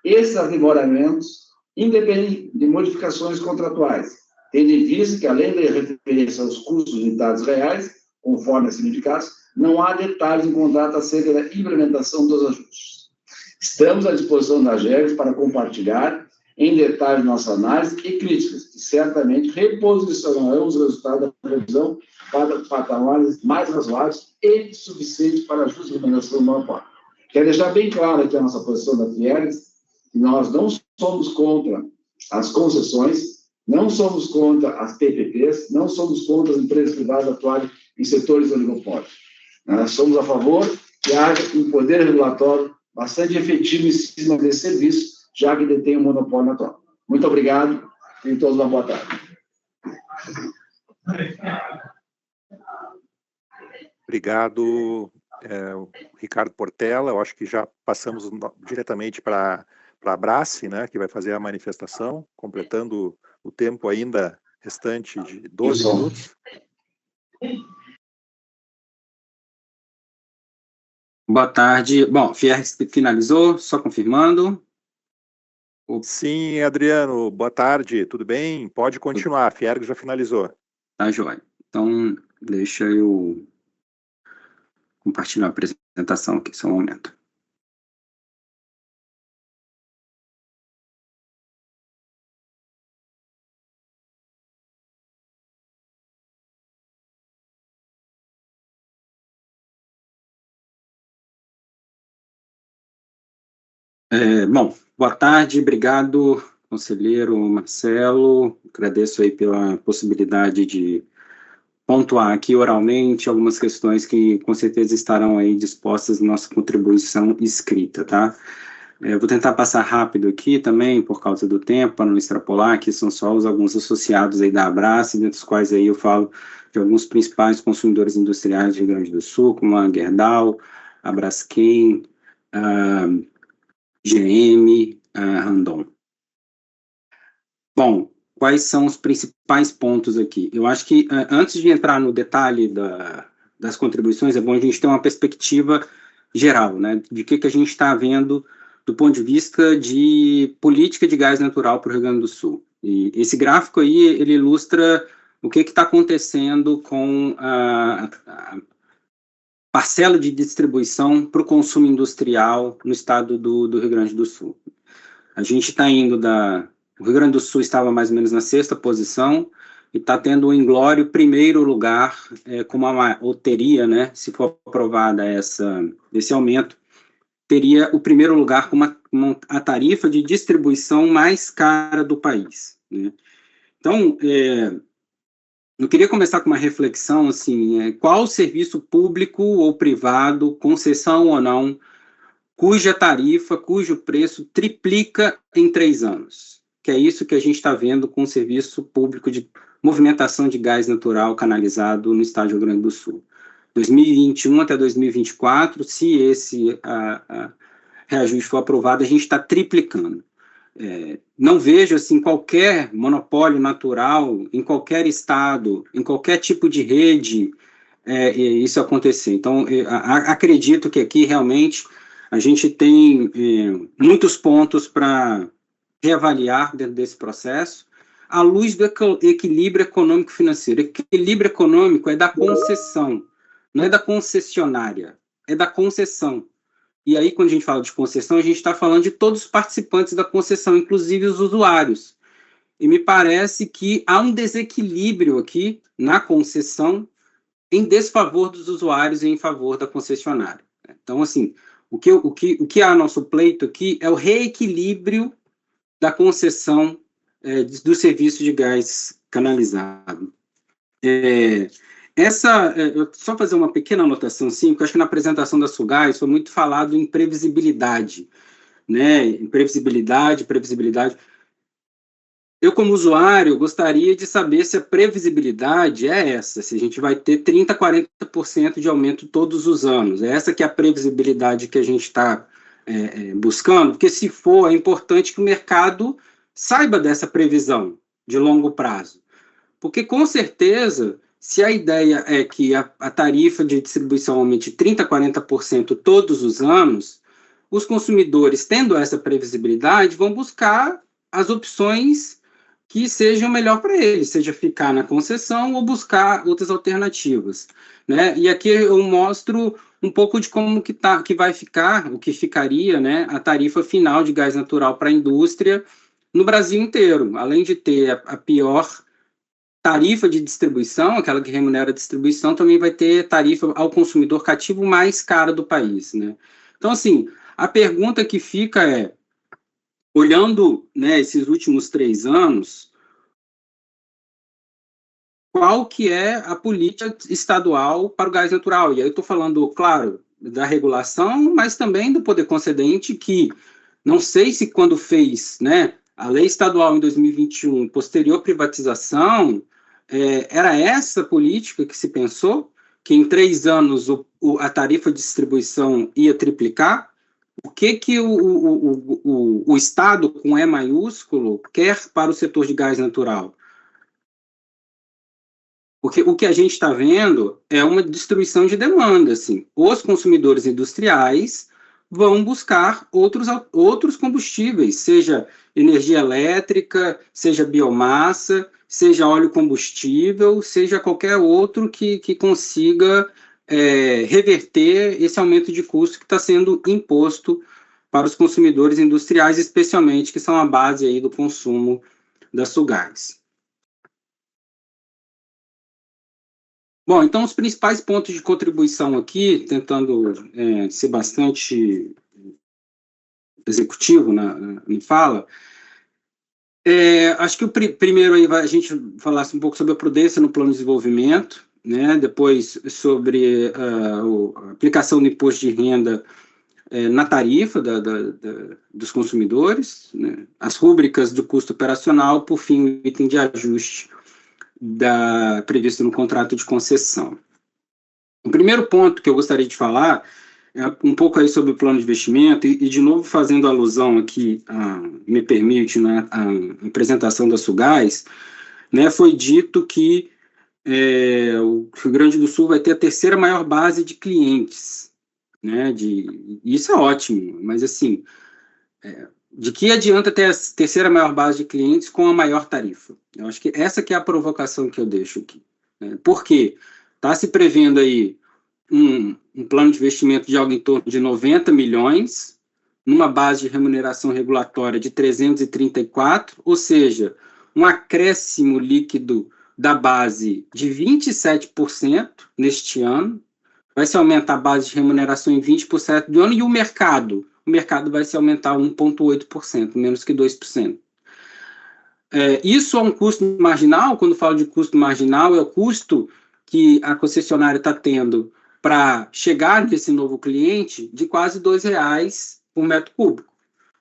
H: esses aprimoramentos, independem de modificações contratuais, tendo em vista que, além da referência aos custos unitários reais, conforme assim indicados, não há detalhes em contrato acerca da implementação dos ajustes. Estamos à disposição da AGERGS para compartilhar em detalhe nossa análise e críticas, que certamente reposicionarão os resultados da revisão para patamares mais razoáveis e suficientes para a justa remuneração do monopólio. Quero deixar bem claro aqui a nossa posição da Fiergs, que nós não somos contra as concessões, não somos contra as PPPs, não somos contra as empresas privadas atuarem em setores de oligopólio. Nós somos a favor que haja um poder regulatório bastante efetivo em cima desse serviço, já que detém o monopólio atual. Muito obrigado e todos uma boa tarde.
A: Obrigado, Ricardo Portela. Eu acho que já passamos diretamente para a Abrace, né, que vai fazer a manifestação, completando o tempo ainda restante de 12 minutos.
I: Boa tarde. Bom, Fiergs finalizou, só confirmando.
A: Sim, Adriano, boa tarde, tudo bem? Pode continuar, a Fiergs já finalizou.
I: Tá, joia. Então, deixa eu compartilhar a apresentação aqui, só um momento. Bom, boa tarde, obrigado, conselheiro Marcelo, agradeço aí pela possibilidade de pontuar aqui oralmente algumas questões que com certeza estarão aí dispostas na nossa contribuição escrita, tá? Vou tentar passar rápido aqui também, por causa do tempo, para não extrapolar, que são só alguns associados aí da Abrace, dentre os quais aí eu falo de alguns principais consumidores industriais do Rio Grande do Sul, como a Gerdau, a Braskem, GM, Randon. Bom, quais são os principais pontos aqui? Eu acho que, antes de entrar no detalhe das contribuições, é bom a gente ter uma perspectiva geral, né, de que a gente está vendo do ponto de vista de política de gás natural para o Rio Grande do Sul. E esse gráfico aí, ele ilustra o que está acontecendo com a parcela de distribuição para o consumo industrial no estado do Rio Grande do Sul. A gente está indo o Rio Grande do Sul estava mais ou menos na 6ª posição e está tendo um inglório primeiro lugar, ou teria, né, se for aprovada esse aumento, teria o primeiro lugar com a tarifa de distribuição mais cara do país, né? Então, eu queria começar com uma reflexão, assim, qual serviço público ou privado, concessão ou não, cuja tarifa, cujo preço triplica em 3 anos? Que é isso que a gente está vendo com o serviço público de movimentação de gás natural canalizado no estado do Rio Grande do Sul. 2021 até 2024, se esse reajuste for aprovado, a gente está triplicando. não vejo assim qualquer monopólio natural em qualquer estado, em qualquer tipo de rede, isso acontecer. Então, acredito que aqui realmente a gente tem muitos pontos para reavaliar dentro desse processo, à luz do equilíbrio econômico-financeiro. Equilíbrio econômico é da concessão, não é da concessionária, é da concessão. E aí, quando a gente fala de concessão, a gente está falando de todos os participantes da concessão, inclusive os usuários. E me parece que há um desequilíbrio aqui na concessão em desfavor dos usuários e em favor da concessionária. Então, assim, o que há nosso pleito aqui é o reequilíbrio da concessão do serviço de gás canalizado. Só fazer uma pequena anotação, sim, porque eu acho que na apresentação da Sulgás foi muito falado em previsibilidade, né? Em previsibilidade. Eu, como usuário, gostaria de saber se a previsibilidade é essa, se a gente vai ter 30%, 40% de aumento todos os anos. É essa que é a previsibilidade que a gente está buscando, porque se for, é importante que o mercado saiba dessa previsão de longo prazo. Porque, com certeza, se a ideia é que a tarifa de distribuição aumente 30%, 40% todos os anos, os consumidores, tendo essa previsibilidade, vão buscar as opções que sejam melhor para eles, seja ficar na concessão ou buscar outras alternativas, né? E aqui eu mostro um pouco de como que vai ficar, o que ficaria, né, a tarifa final de gás natural para a indústria no Brasil inteiro, além de ter a pior tarifa de distribuição, aquela que remunera a distribuição, também vai ter tarifa ao consumidor cativo mais cara do país, né? Então, assim, a pergunta que fica é, olhando, né, esses últimos 3 anos, qual que é a política estadual para o gás natural? E aí eu estou falando, claro, da regulação, mas também do poder concedente, que não sei se quando fez, né, a lei estadual em 2021, posterior privatização, era essa política que se pensou, que em 3 anos a tarifa de distribuição ia triplicar? O que o Estado, com E maiúsculo, quer para o setor de gás natural? Porque o que a gente está vendo é uma destruição de demanda. Assim. Os consumidores industriais vão buscar outros combustíveis, seja energia elétrica, seja biomassa, seja óleo combustível, seja qualquer outro que consiga reverter esse aumento de custo que está sendo imposto para os consumidores industriais, especialmente, que são a base aí do consumo da Sulgás. Bom, então os principais pontos de contribuição aqui, tentando ser bastante executivo na fala, acho que o primeiro aí a gente falasse um pouco sobre a prudência no plano de desenvolvimento, né? Depois sobre a aplicação do imposto de renda na tarifa dos consumidores, né? As rúbricas do custo operacional, por fim, o item de ajuste previsto no contrato de concessão. O primeiro ponto que eu gostaria de falar é um pouco aí sobre o plano de investimento, e de novo fazendo alusão aqui, me permite, né, a apresentação da Sulgás, né, foi dito que o Rio Grande do Sul vai ter a 3ª maior base de clientes, né, isso é ótimo, mas assim, de que adianta ter a 3ª maior base de clientes com a maior tarifa? Eu acho que essa que é a provocação que eu deixo aqui. Né? Por quê? Está se prevendo aí um plano de investimento de algo em torno de 90 milhões, numa base de remuneração regulatória de 334, ou seja, um acréscimo líquido da base de 27% neste ano, vai se aumentar a base de remuneração em 20% do ano, e o mercado vai se aumentar 1,8%, menos que 2%. Isso é um custo marginal. Quando falo de custo marginal, é o custo que a concessionária está tendo para chegar nesse novo cliente de quase R$2 por metro cúbico,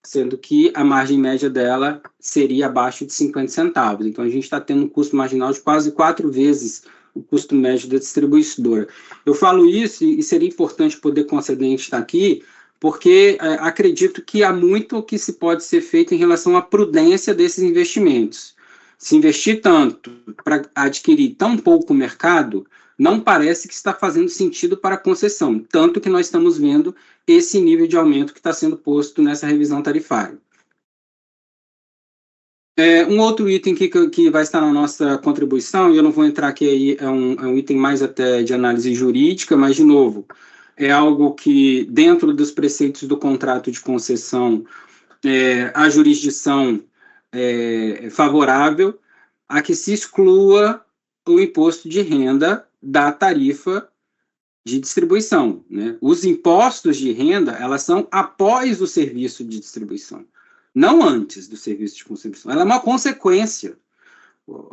I: sendo que a margem média dela seria abaixo de 50 centavos. Então, a gente está tendo um custo marginal de quase 4 vezes o custo médio da distribuidora. Eu falo isso, e seria importante o poder concedente estar aqui, porque acredito que há muito que se pode ser feito em relação à prudência desses investimentos. Se investir tanto para adquirir tão pouco mercado, não parece que está fazendo sentido para a concessão, tanto que nós estamos vendo esse nível de aumento que está sendo posto nessa revisão tarifária. Um outro item que vai estar na nossa contribuição, e eu não vou entrar aqui, aí, é um item mais até de análise jurídica, mas, de novo, é algo que, dentro dos preceitos do contrato de concessão, a jurisdição é favorável a que se exclua o imposto de renda da tarifa de distribuição, né? Os impostos de renda, elas são após o serviço de distribuição, não antes do serviço de distribuição. Ela é uma consequência.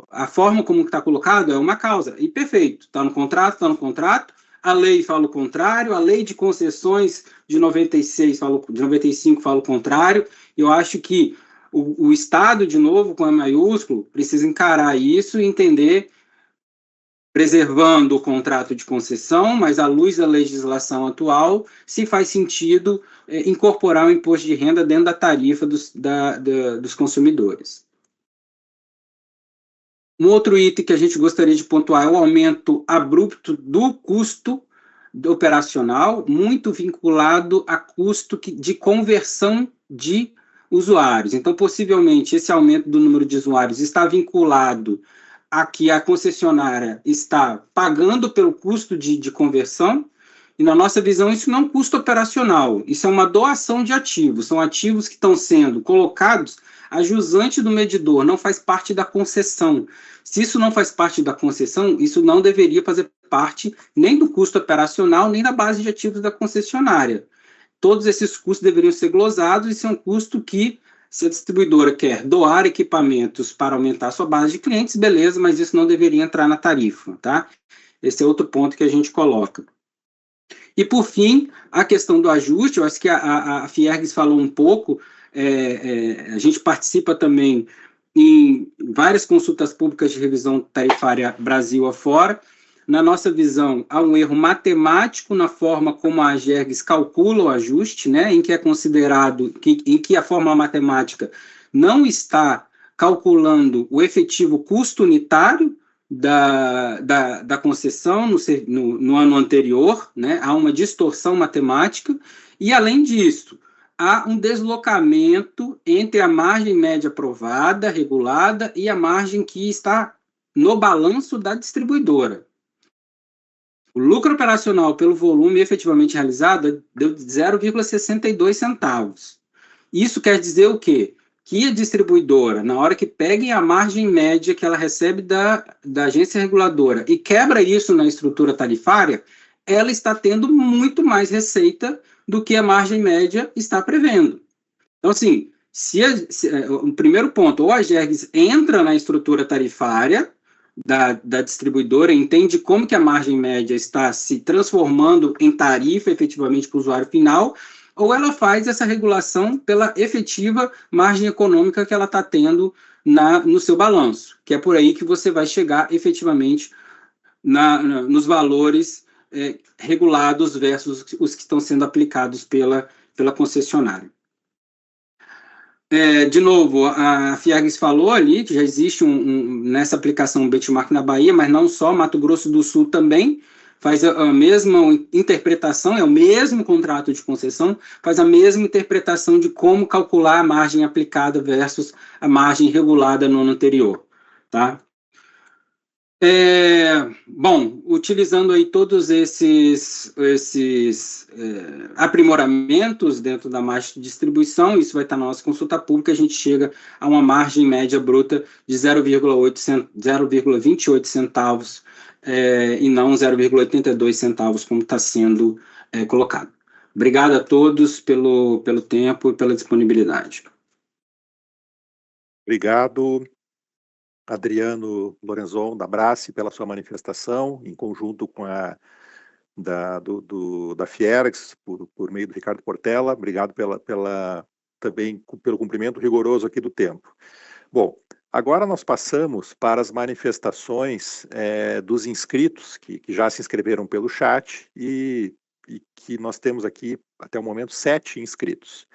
I: A forma como está colocado é uma causa. E perfeito, está no contrato, a lei fala o contrário, a lei de concessões de 95 fala o contrário. Eu acho que o Estado, de novo, com a maiúsculo, precisa encarar isso e entender, preservando o contrato de concessão, mas à luz da legislação atual, se faz sentido incorporar o imposto de renda dentro da tarifa dos consumidores. Um outro item que a gente gostaria de pontuar é o aumento abrupto do custo operacional, muito vinculado a custo de conversão de usuários. Então, possivelmente, esse aumento do número de usuários está vinculado a que a concessionária está pagando pelo custo de conversão, e na nossa visão isso não é um custo operacional, isso é uma doação de ativos, são ativos que estão sendo colocados a jusante do medidor, não faz parte da concessão. Se isso não faz parte da concessão, isso não deveria fazer parte nem do custo operacional, nem da base de ativos da concessionária. Todos esses custos deveriam ser glosados, e isso é um custo que, se a distribuidora quer doar equipamentos para aumentar a sua base de clientes, beleza, mas isso não deveria entrar na tarifa, tá? Esse é outro ponto que a gente coloca. E, por fim, a questão do ajuste, eu acho que a Fiergs falou um pouco, a gente participa também em várias consultas públicas de revisão tarifária Brasil afora. Na nossa visão, há um erro matemático na forma como a AGERGS calcula o ajuste, né, em que é considerado, em que a fórmula matemática não está calculando o efetivo custo unitário da concessão no ano anterior, né, há uma distorção matemática, e, além disso, há um deslocamento entre a margem média aprovada, regulada, e a margem que está no balanço da distribuidora. O lucro operacional pelo volume efetivamente realizado deu 0,62 centavos. Isso quer dizer o quê? Que a distribuidora, na hora que pegue a margem média que ela recebe da agência reguladora e quebra isso na estrutura tarifária, ela está tendo muito mais receita do que a margem média está prevendo. Então, assim, o primeiro ponto, ou a AGERGS entra na estrutura tarifária da distribuidora, entende como que a margem média está se transformando em tarifa efetivamente para o usuário final, ou ela faz essa regulação pela efetiva margem econômica que ela está tendo no seu balanço, que é por aí que você vai chegar efetivamente nos valores regulados versus os que estão sendo aplicados pela concessionária. De novo, a Fiergs falou ali que já existe nessa aplicação um benchmark na Bahia, mas não só, Mato Grosso do Sul também faz a mesma interpretação, é o mesmo contrato de concessão, faz a mesma interpretação de como calcular a margem aplicada versus a margem regulada no ano anterior, tá? Bom, utilizando aí todos esses aprimoramentos dentro da margem de distribuição, isso vai estar na nossa consulta pública, a gente chega a uma margem média bruta de 0,28 centavos e não 0,82 centavos, como está sendo colocado. Obrigado a todos pelo tempo e pela disponibilidade.
A: Obrigado, Adriano Lorenzon, da Brasce, pela sua manifestação, em conjunto com a da Fiergs, por meio do Ricardo Portela. Obrigado também pelo cumprimento rigoroso aqui do tempo. Bom, agora nós passamos para as manifestações dos inscritos, que já se inscreveram pelo chat, e e que nós temos aqui, até o momento, 7 inscritos.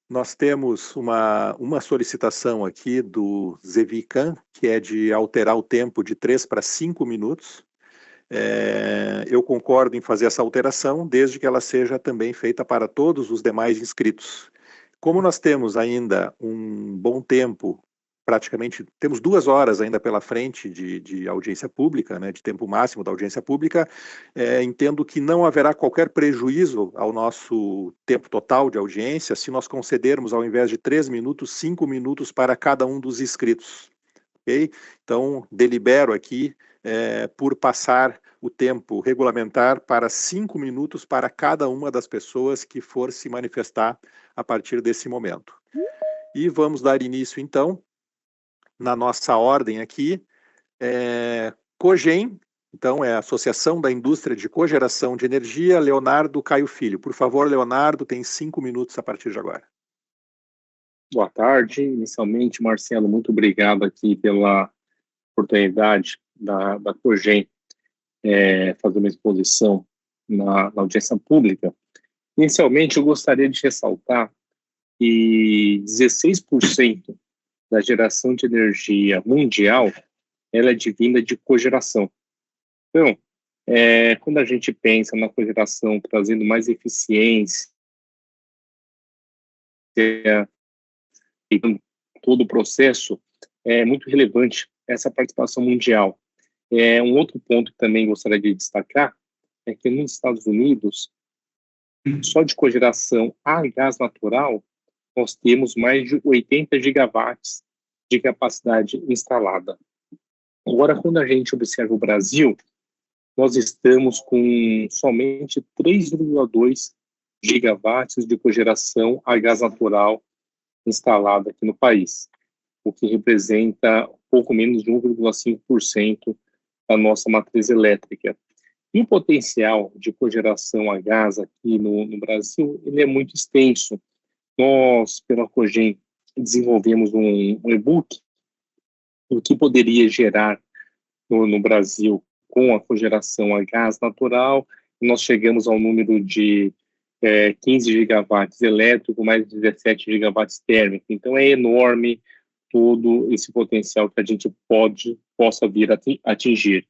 A: Nós temos uma solicitação aqui do Zevican, que é de alterar o tempo de 3 para 5 minutos. Eu concordo em fazer essa alteração, desde que ela seja também feita para todos os demais inscritos. Como nós temos ainda um bom tempo, praticamente, temos 2 horas ainda pela frente de audiência pública, né, de tempo máximo da audiência pública, entendo que não haverá qualquer prejuízo ao nosso tempo total de audiência se nós concedermos, ao invés de 3 minutos, 5 minutos para cada um dos inscritos. Okay? Então, delibero aqui por passar o tempo regulamentar para 5 minutos para cada uma das pessoas que for se manifestar a partir desse momento. E vamos dar início, então, na nossa ordem aqui, COGEN, então é a Associação da Indústria de Cogeração de Energia, Leonardo Caio Filho. Por favor, Leonardo, tem 5 minutos a partir de agora.
F: Boa tarde. Inicialmente, Marcelo, muito obrigado aqui pela oportunidade da COGEN fazer uma exposição na audiência pública. Inicialmente, eu gostaria de ressaltar que 16% da geração de energia mundial, ela é advinda de cogeração. Então, quando a gente pensa na cogeração trazendo mais eficiência, e todo o processo, é muito relevante essa participação mundial. Um outro ponto que também gostaria de destacar é que nos Estados Unidos, só de cogeração a gás natural, nós temos mais de 80 gigawatts de capacidade instalada. Agora, quando a gente observa o Brasil, nós estamos com somente 3,2 gigawatts de cogeração a gás natural instalada aqui no país, o que representa pouco menos de 1,5% da nossa matriz elétrica. E o potencial de cogeração a gás aqui no Brasil, ele é muito extenso. Nós, pela COGEN, desenvolvemos um e-book o que poderia gerar no Brasil com a cogeração a gás natural. Nós chegamos ao número de 15 gigawatts elétrico, mais 17 gigawatts térmico. Então, é enorme todo esse potencial que a gente possa vir a atingir.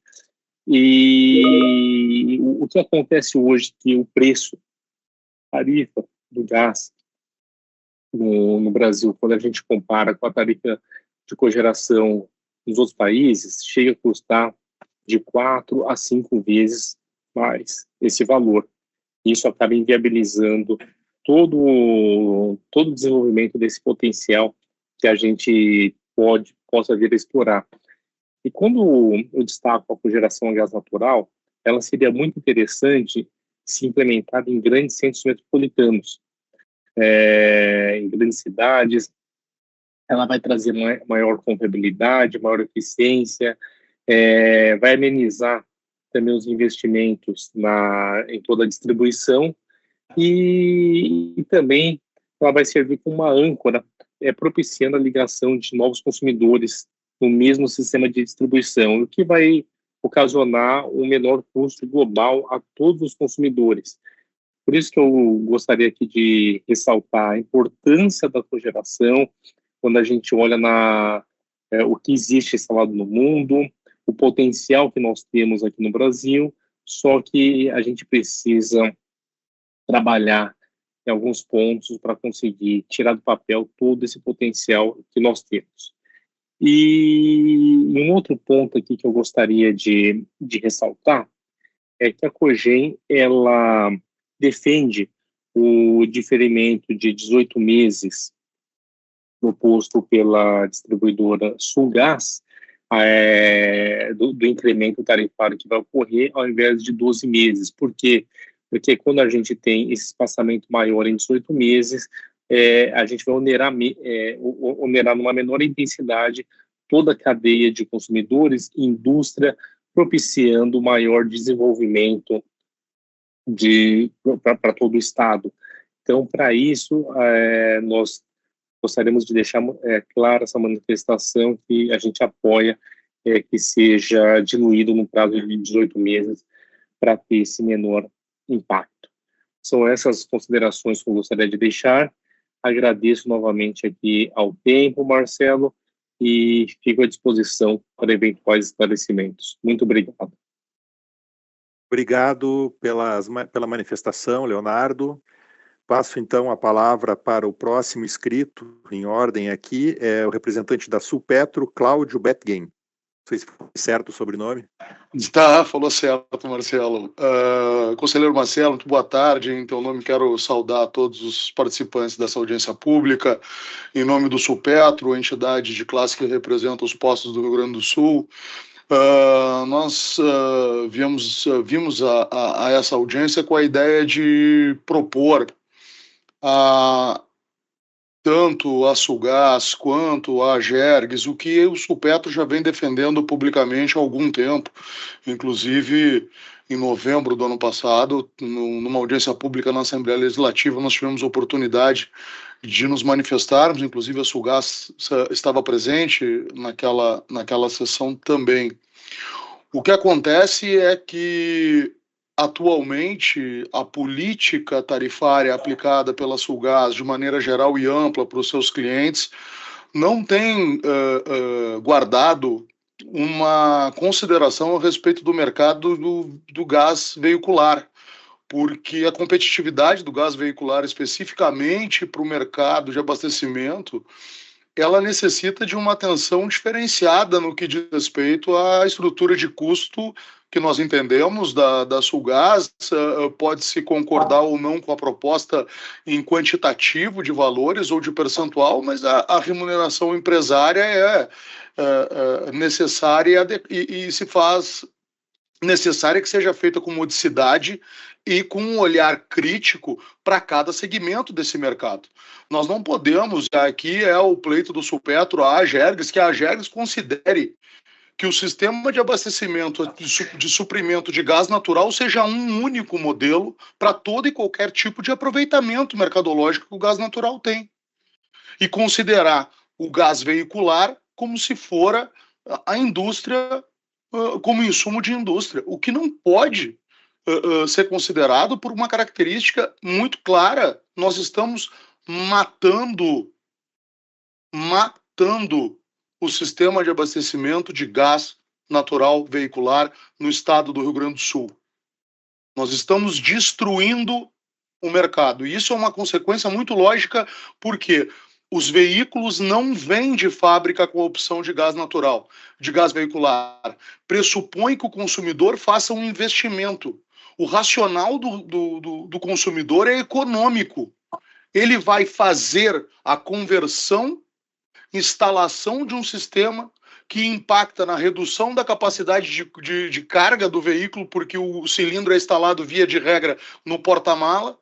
F: E o que acontece hoje é que o preço, tarifa do gás no Brasil, quando a gente compara com a tarifa de cogeração nos outros países, chega a custar de 4 a 5 vezes mais esse valor. Isso acaba inviabilizando todo o desenvolvimento desse potencial que a gente possa vir a explorar. E quando eu destaco a cogeração a gás natural, ela seria muito interessante se implementada em grandes centros metropolitanos, em grandes cidades. Ela vai trazer maior confiabilidade, maior eficiência, vai amenizar também os investimentos em toda a distribuição e também ela vai servir como uma âncora, propiciando a ligação de novos consumidores no mesmo sistema de distribuição, o que vai ocasionar um menor custo global a todos os consumidores. Por isso que eu gostaria aqui de ressaltar a importância da cogeração, quando a gente olha o que existe instalado no mundo, o potencial que nós temos aqui no Brasil, só que a gente precisa trabalhar em alguns pontos para conseguir tirar do papel todo esse potencial que nós temos. E um outro ponto aqui que eu gostaria de ressaltar é que a COGEN, ela defende o diferimento de 18 meses proposto pela distribuidora Sulgás, do incremento tarifário que vai ocorrer, ao invés de 12 meses. Por quê? Porque quando a gente tem esse espaçamento maior em 18 meses, a gente vai onerar numa menor intensidade toda a cadeia de consumidores e indústria, propiciando maior desenvolvimento para todo o Estado. Então, para isso, nós gostaríamos de deixar clara essa manifestação que a gente apoia que seja diluído no prazo de 18 meses para ter esse menor impacto. São essas considerações que eu gostaria de deixar. Agradeço novamente aqui ao tempo, Marcelo, e fico à disposição para eventuais esclarecimentos. Muito obrigado.
A: Obrigado pela manifestação, Leonardo. Passo, então, a palavra para o próximo inscrito, em ordem aqui, é o representante da Sulpetro, Cláudio Betgen. Não sei se foi certo o sobrenome.
G: Tá, falou certo, Marcelo. Conselheiro Marcelo, muito boa tarde. Em teu nome, quero saudar todos os participantes dessa audiência pública. Em nome do Sulpetro, entidade de classe que representa os postos do Rio Grande do Sul, nós vimos a essa audiência com a ideia de propor tanto a Sulgás quanto a Agergs, o que o Sulpetro já vem defendendo publicamente há algum tempo. Inclusive, em novembro do ano passado, numa audiência pública na Assembleia Legislativa, nós tivemos a oportunidade de nos manifestarmos, inclusive a Sulgás estava presente naquela sessão também. O que acontece é que, atualmente, a política tarifária aplicada pela Sulgás, de maneira geral e ampla para os seus clientes, não tem guardado uma consideração a respeito do mercado do gás veicular, porque a competitividade do gás veicular, especificamente para o mercado de abastecimento, ela necessita de uma atenção diferenciada no que diz respeito à estrutura de custo que nós entendemos da Sulgás. Pode-se concordar ou não com a proposta em quantitativo de valores ou de percentual, mas a remuneração empresária é necessária e se faz necessária que seja feita com modicidade e com um olhar crítico para cada segmento desse mercado. Nós não podemos, aqui é o pleito do Sulpetro, a Agergs, que a Agergs considere que o sistema de abastecimento, de suprimento de gás natural seja um único modelo para todo e qualquer tipo de aproveitamento mercadológico que o gás natural tem. E considerar o gás veicular como se fora a indústria, como insumo de indústria, o que não pode ser considerado por uma característica muito clara. Nós estamos matando o sistema de abastecimento de gás natural veicular no estado do Rio Grande do Sul. Nós estamos destruindo o mercado. E isso é uma consequência muito lógica, porque os veículos não vêm de fábrica com a opção de gás natural, de gás veicular. Pressupõe que o consumidor faça um investimento. O racional do consumidor é econômico. Ele vai fazer a conversão, instalação de um sistema que impacta na redução da capacidade de carga do veículo, porque o cilindro é instalado, via de regra, no porta-mala.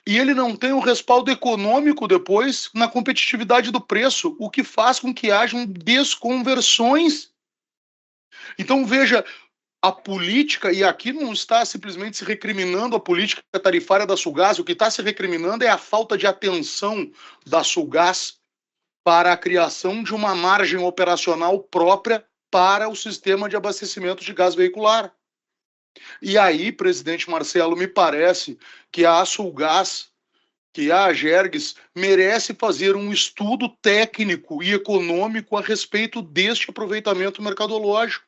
G: E ele não tem o respaldo econômico depois na competitividade do preço, o que faz com que hajam desconversões. Então, veja, a política, e aqui não está simplesmente se recriminando a política tarifária da Sulgás, o que está se recriminando é a falta de atenção da Sulgás para a criação de uma margem operacional própria para o sistema de abastecimento de gás veicular. E aí, presidente Marcelo, me parece que a Sulgás, que a Agergs, merece fazer um estudo técnico e econômico a respeito deste aproveitamento mercadológico,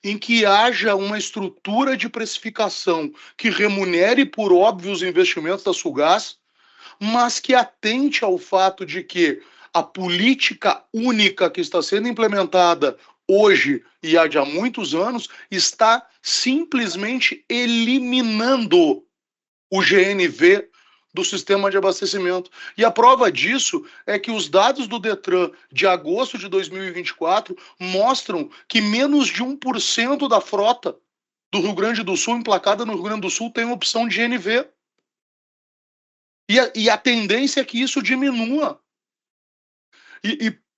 G: em que haja uma estrutura de precificação que remunere por óbvios investimentos da Sulgás, mas que atente ao fato de que a política única que está sendo implementada hoje e há muitos anos está simplesmente eliminando o GNV do sistema de abastecimento. E a prova disso é que os dados do Detran de agosto de 2024 mostram que menos de 1% da frota do Rio Grande do Sul, emplacada no Rio Grande do Sul, tem opção de GNV. E a tendência é que isso diminua.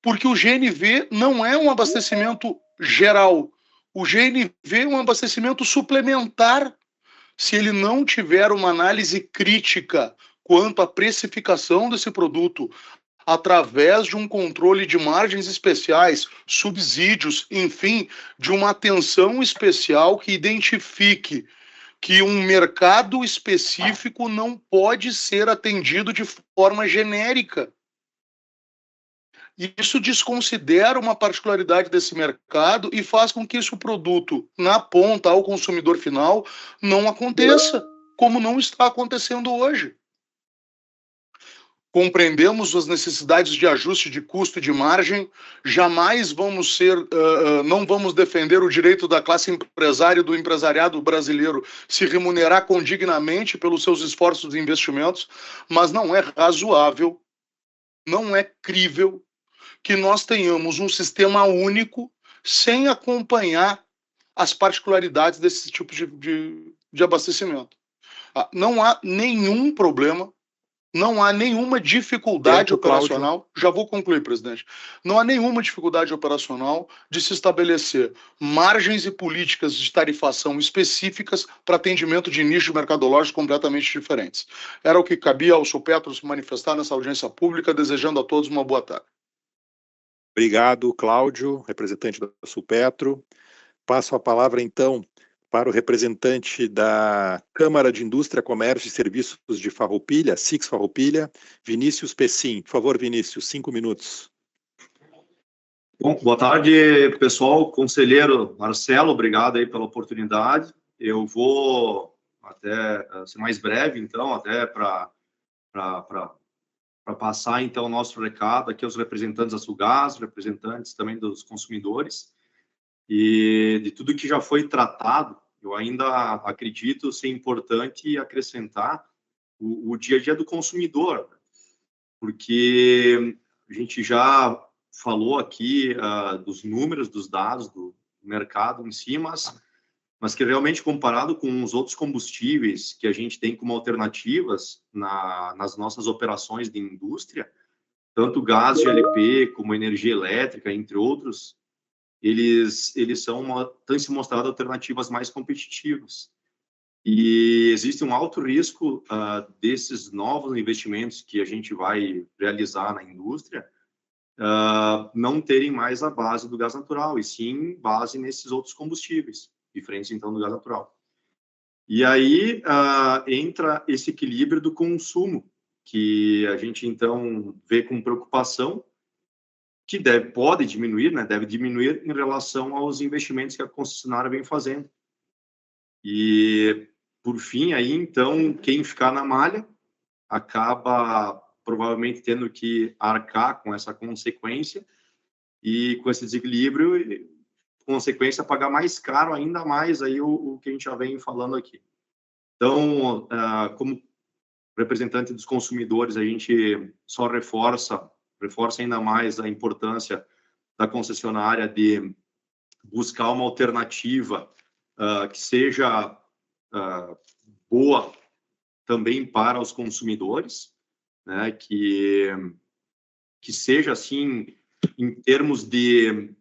G: Porque o GNV não é um abastecimento geral. O GNV é um abastecimento suplementar. Se ele não tiver uma análise crítica quanto à precificação desse produto, através de um controle de margens especiais, subsídios, enfim, de uma atenção especial que identifique que um mercado específico não pode ser atendido de forma genérica. E isso desconsidera uma particularidade desse mercado e faz com que esse produto, na ponta, ao consumidor final, não aconteça, como não está acontecendo hoje. Compreendemos as necessidades de ajuste de custo e de margem, jamais vamos ser, não vamos defender o direito da classe empresária e do empresariado brasileiro se remunerar condignamente pelos seus esforços e investimentos, mas não é razoável, não é crível que nós tenhamos um sistema único sem acompanhar as particularidades desse tipo de abastecimento. Não há nenhum problema, não há nenhuma dificuldade operacional. Cláudio. Já vou concluir, presidente. Não há nenhuma dificuldade operacional de se estabelecer margens e políticas de tarifação específicas para atendimento de nichos mercadológicos completamente diferentes. Era o que cabia ao Sulpetro se manifestar nessa audiência pública, desejando a todos uma boa tarde.
A: Obrigado, Cláudio, representante da Sulpetro. Passo a palavra, então, para o representante da Câmara de Indústria, Comércio e Serviços de Farroupilha, SIX Farroupilha, Vinícius Pessim. Por favor, Vinícius, 5 minutos.
J: Bom, boa tarde, pessoal. Conselheiro Marcelo, obrigado aí pela oportunidade. Eu vou até ser mais breve, então, até para passar, então, o nosso recado aqui aos representantes da Sulgás, representantes também dos consumidores. E de tudo que já foi tratado, eu ainda acredito ser importante acrescentar o dia a dia do consumidor, porque a gente já falou aqui dos números, dos dados do mercado em si, mas que realmente comparado com os outros combustíveis que a gente tem como alternativas nas nossas operações de indústria, tanto gás GLP como energia elétrica, entre outros, eles têm se mostrado alternativas mais competitivas. E existe um alto risco desses novos investimentos que a gente vai realizar na indústria não terem mais a base do gás natural, e sim base nesses outros combustíveis, diferentes, então, do gás natural. E aí entra esse equilíbrio do consumo, que a gente, então, vê com preocupação, que pode diminuir, né? Deve diminuir em relação aos investimentos que a concessionária vem fazendo. E, por fim, aí, então, quem ficar na malha acaba provavelmente tendo que arcar com essa consequência e com esse desequilíbrio, e, consequência, pagar mais caro ainda mais aí o que a gente já vem falando aqui. Então, como representante dos consumidores, a gente só reforça ainda mais a importância da concessionária de buscar uma alternativa que seja boa também para os consumidores, né? Que seja, assim, em termos de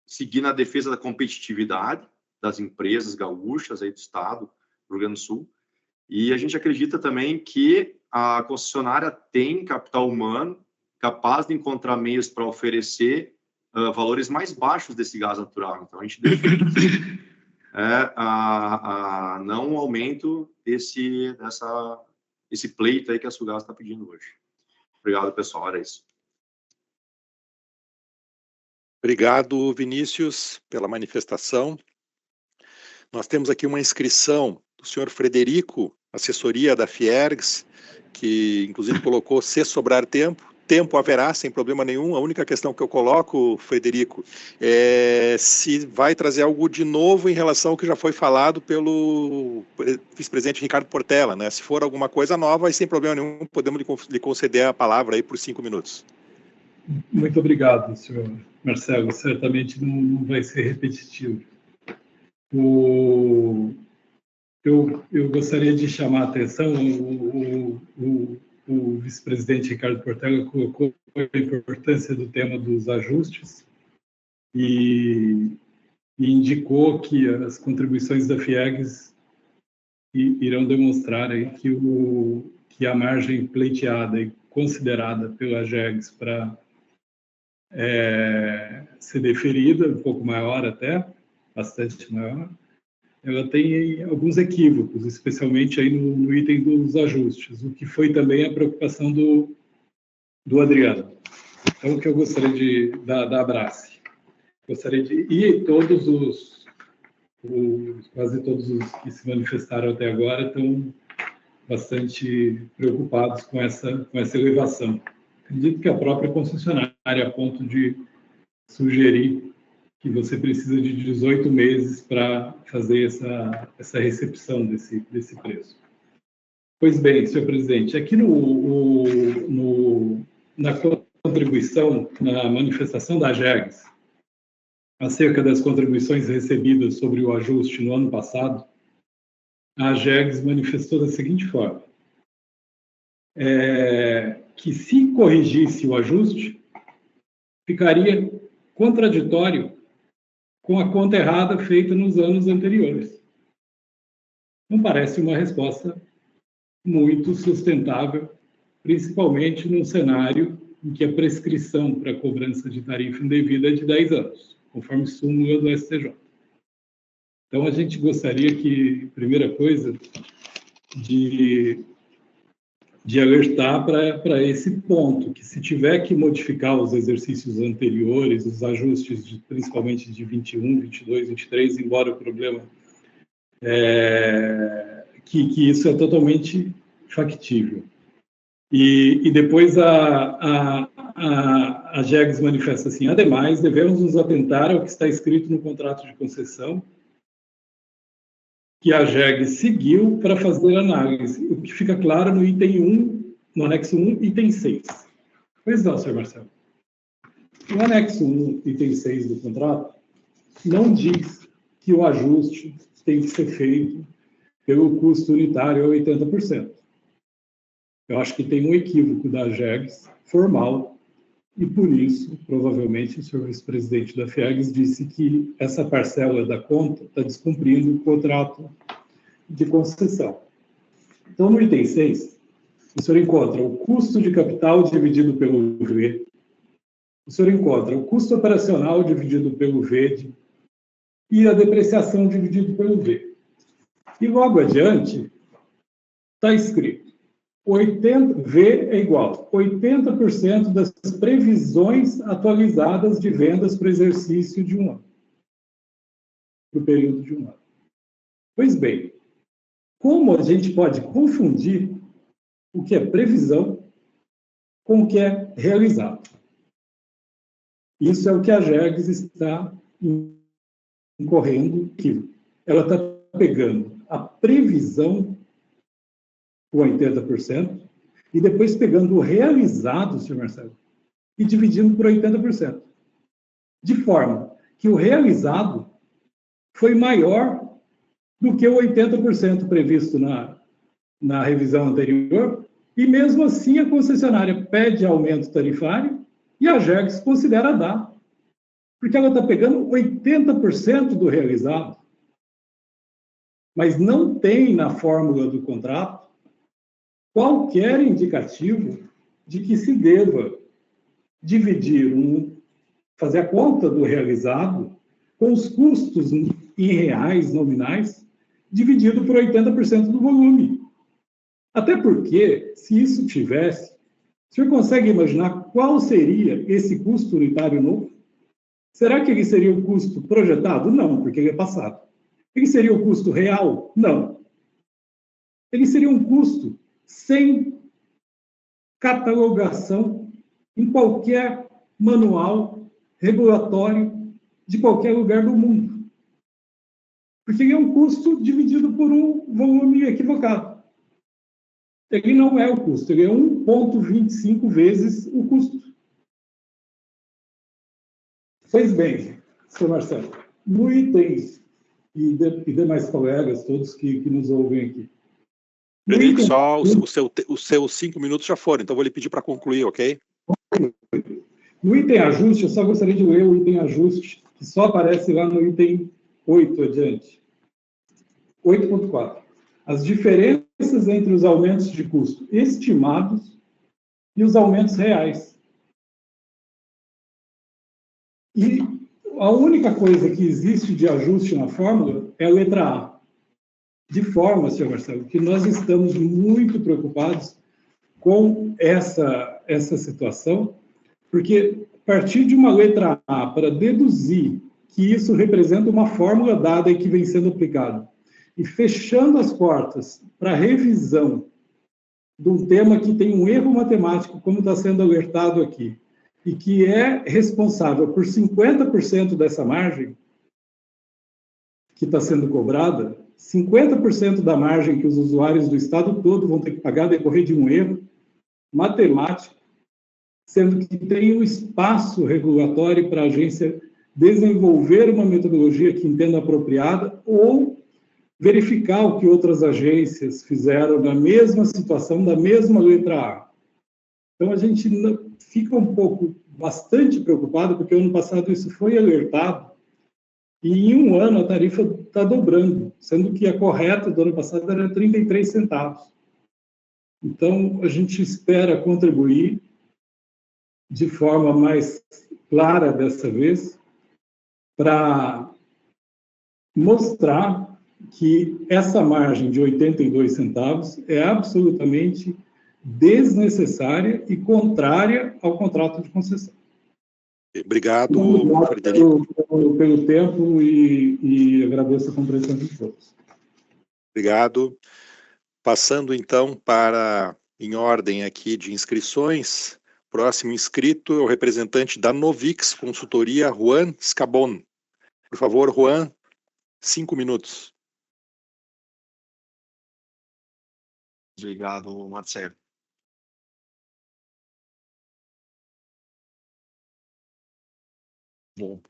J: seguir na defesa da competitividade das empresas gaúchas aí do estado do Rio Grande do Sul. E a gente acredita também que a concessionária tem capital humano capaz de encontrar meios para oferecer valores mais baixos desse gás natural. Então, a gente defende não um aumento esse pleito aí que a Sulgás está pedindo hoje. Obrigado, pessoal. Era isso.
A: Obrigado, Vinícius, pela manifestação. Nós temos aqui uma inscrição do senhor Frederico, assessoria da Fiergs, que inclusive colocou se sobrar tempo. Tempo haverá, sem problema nenhum. A única questão que eu coloco, Frederico, é se vai trazer algo de novo em relação ao que já foi falado pelo vice-presidente Ricardo Portela, né? Se for alguma coisa nova, aí sem problema nenhum, podemos lhe conceder a palavra aí por 5 minutos.
K: Muito obrigado, senhor Marcelo. Certamente não vai ser repetitivo. Eu gostaria de chamar a atenção, o vice-presidente Ricardo Portela colocou a importância do tema dos ajustes e indicou que as contribuições da FIEGS irão demonstrar aí que a margem pleiteada e considerada pela GEGS para ser deferida, um pouco maior até, bastante maior, ela tem alguns equívocos, especialmente aí no item dos ajustes, o que foi também a preocupação do Adriano. Então, o que eu gostaria da Abrace? Gostaria de... E quase todos os que se manifestaram até agora estão bastante preocupados com essa elevação. Acredito que a própria concessionária, a ponto de sugerir que você precisa de 18 meses para fazer essa recepção desse preço. Pois bem, senhor presidente, aqui na contribuição, na manifestação da AGEGS, acerca das contribuições recebidas sobre o ajuste no ano passado, a AGEGS manifestou da seguinte forma, que se corrigisse o ajuste, ficaria contraditório com a conta errada feita nos anos anteriores. Não parece uma resposta muito sustentável, principalmente num cenário em que a prescrição para a cobrança de tarifa indevida é de 10 anos, conforme súmula do STJ. Então, a gente gostaria que, primeira coisa, de alertar para esse ponto, que se tiver que modificar os exercícios anteriores, os ajustes, principalmente de 21, 22, 23, embora o problema que isso é totalmente factível. E depois a AGEGS manifesta assim, ademais, devemos nos atentar ao que está escrito no contrato de concessão, que a AGEGS seguiu para fazer análise, o que fica claro no item 1, no anexo 1, item 6. Pois não, senhor Marcelo. O anexo 1, item 6 do contrato, não diz que o ajuste tem que ser feito pelo custo unitário a 80%. Eu acho que tem um equívoco da AGEGS formal, e por isso, provavelmente, o senhor vice-presidente da FIEGS disse que essa parcela da conta está descumprindo o contrato de concessão. Então, no item 6, o senhor encontra o custo de capital dividido pelo V, o senhor encontra o custo operacional dividido pelo V e a depreciação dividido pelo V. E logo adiante, está escrito, V é igual a 80% das previsões atualizadas de vendas para o exercício de um ano, para o período de um ano. Pois bem, como a gente pode confundir o que é previsão com o que é realizado? Isso é o que a AGEGS está incorrendo, que ela está pegando a previsão com 80%, e depois pegando o realizado, senhor Marcelo, e dividindo por 80%. De forma que o realizado foi maior do que o 80% previsto na revisão anterior, e mesmo assim a concessionária pede aumento tarifário e a AGEGS considera dar, porque ela está pegando 80% do realizado. Mas não tem na fórmula do contrato qualquer indicativo de que se deva dividir, fazer a conta do realizado com os custos em reais nominais, dividido por 80% do volume. Até porque, se isso tivesse, o senhor consegue imaginar qual seria esse custo unitário novo? Será que ele seria o custo projetado? Não, porque ele é passado. Ele seria o custo real? Não. Ele seria um custo sem catalogação em qualquer manual regulatório de qualquer lugar do mundo. Porque ele é um custo dividido por um volume equivocado. Ele não é o custo, ele é 1,25 vezes o custo. Pois bem, senhor Marcelo, no item, e demais colegas, todos que nos ouvem aqui,
A: Frederico, só os seus 5 minutos já foram, então vou lhe pedir para concluir, ok?
K: No item ajuste, eu só gostaria de ler o item ajuste, que só aparece lá no item 8 adiante. 8.4. As diferenças entre os aumentos de custo estimados e os aumentos reais. E a única coisa que existe de ajuste na fórmula é a letra A. De forma, senhor Marcelo, que nós estamos muito preocupados com essa situação, porque a partir de uma letra A, para deduzir que isso representa uma fórmula dada e que vem sendo aplicada, e fechando as portas para revisão de um tema que tem um erro matemático, como está sendo alertado aqui, e que é responsável por 50% dessa margem que está sendo cobrada, 50% da margem que os usuários do estado todo vão ter que pagar decorrer de um erro matemático, sendo que tem um espaço regulatório para a agência desenvolver uma metodologia que entenda apropriada ou verificar o que outras agências fizeram na mesma situação, da mesma letra A. Então, a gente fica bastante preocupado, porque ano passado isso foi alertado, e em um ano a tarifa está dobrando, sendo que a correta do ano passado era 33 centavos. Então, a gente espera contribuir de forma mais clara dessa vez, para mostrar que essa margem de 82 centavos é absolutamente desnecessária e contrária ao contrato de concessão.
A: Obrigado,
K: Frederico. Pelo tempo e agradeço a compreensão de todos.
A: Obrigado. Passando, então, em ordem aqui de inscrições, próximo inscrito é o representante da Novix Consultoria, Juan Scabon. Por favor, Juan, 5 minutos.
L: Obrigado, Marcelo. Bom,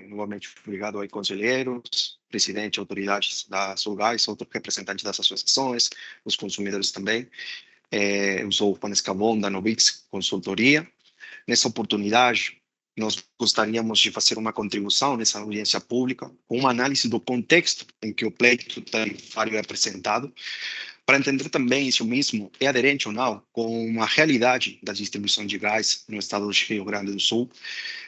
L: novamente, obrigado aí, conselheiros, presidente, autoridades da Sulgás, outros representantes das associações, os consumidores também. Eu sou o Juan Scabon, da Novix Consultoria. Nessa oportunidade, nós gostaríamos de fazer uma contribuição nessa audiência pública, com uma análise do contexto em que o pleito tarifário é apresentado, para entender também se o mesmo é aderente ou não com a realidade da distribuição de gás no estado do Rio Grande do Sul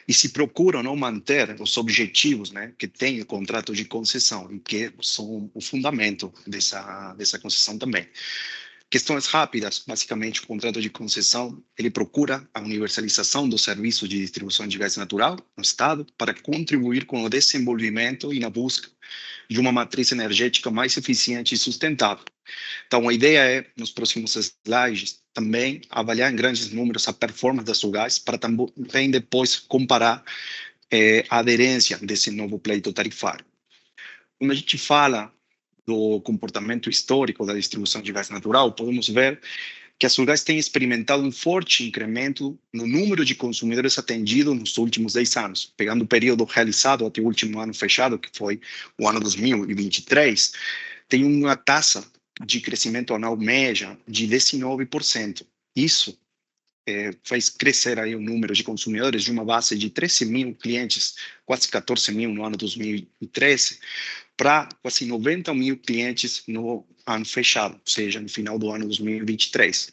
L: e se procura ou não manter os objetivos, né, que tem o contrato de concessão e que são o fundamento dessa concessão também. Questões rápidas, basicamente o contrato de concessão, ele procura a universalização do serviço de distribuição de gás natural no estado para contribuir com o desenvolvimento e na busca de uma matriz energética mais eficiente e sustentável. Então, a ideia é, nos próximos slides, também avaliar em grandes números a performance da Sulgás para também depois comparar a aderência desse novo pleito tarifário. Quando a gente fala do comportamento histórico da distribuição de gás natural, podemos ver que a Sulgás tem experimentado um forte incremento no número de consumidores atendidos nos últimos 10 anos. Pegando o período realizado até o último ano fechado, que foi o ano 2023, tem uma taxa de crescimento anual média de 19%. Isso faz crescer aí o número de consumidores de uma base de 13 mil clientes, quase 14 mil no ano 2013, para quase 90 mil clientes no ano fechado, ou seja, no final do ano 2023.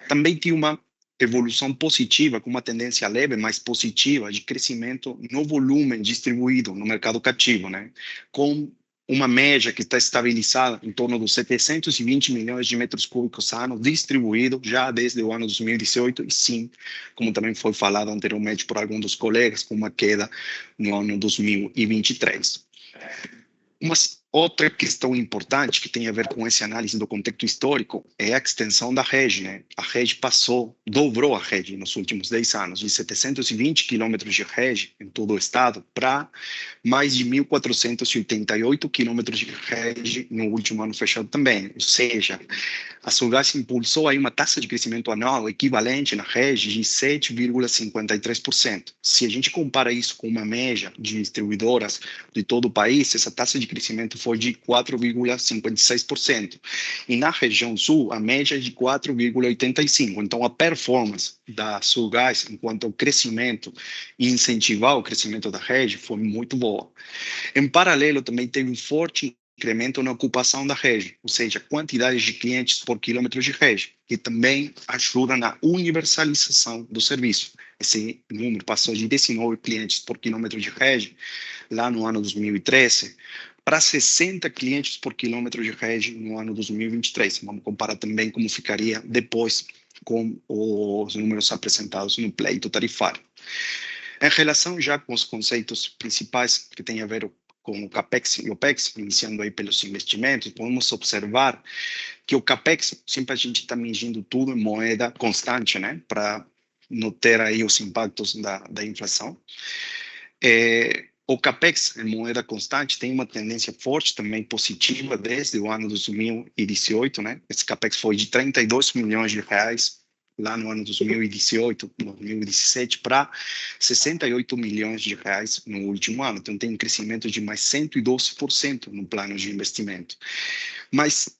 L: Também tem uma evolução positiva, com uma tendência leve, mas positiva, de crescimento no volume distribuído no mercado cativo, né? Com uma média que está estabilizada em torno dos 720 milhões de metros cúbicos ano distribuído já desde o ano 2018, e sim, como também foi falado anteriormente por alguns dos colegas, com uma queda no ano 2023. Uma outra questão importante que tem a ver com essa análise do contexto histórico é a extensão da rede, né? A rede dobrou a rede nos últimos 10 anos, de 720 quilômetros de rede em todo o estado para mais de 1.488 quilômetros de rede no último ano fechado também. Ou seja, a Sulgás impulsou aí uma taxa de crescimento anual equivalente na rede de 7,53%. Se a gente compara isso com uma média de distribuidoras de todo o país, essa taxa de crescimento foi de 4,56%. E na região sul, a média é de 4,85%. Então, a performance da Sulgás, enquanto ao crescimento e incentivar o crescimento da rede, foi muito boa. Em paralelo, também teve um forte incremento na ocupação da rede, ou seja, quantidade de clientes por quilômetro de rede, que também ajuda na universalização do serviço. Esse número passou de 19 clientes por quilômetro de rede lá no ano 2013 para 60 clientes por quilômetro de rede no ano 2023. Vamos comparar também como ficaria depois com os números apresentados no pleito tarifário. Em relação já com os conceitos principais que têm a ver com o CAPEX e o OPEX, iniciando aí pelos investimentos, podemos observar que o CAPEX, sempre a gente está medindo tudo em moeda constante, né, para não ter aí os impactos da inflação. O CAPEX, em moeda constante, tem uma tendência forte, também positiva, desde o ano 2018, né? Esse CAPEX foi de 32 milhões de reais lá no ano 2018, 2017, para 68 milhões de reais no último ano. Então, tem um crescimento de mais 112% no plano de investimento. Mas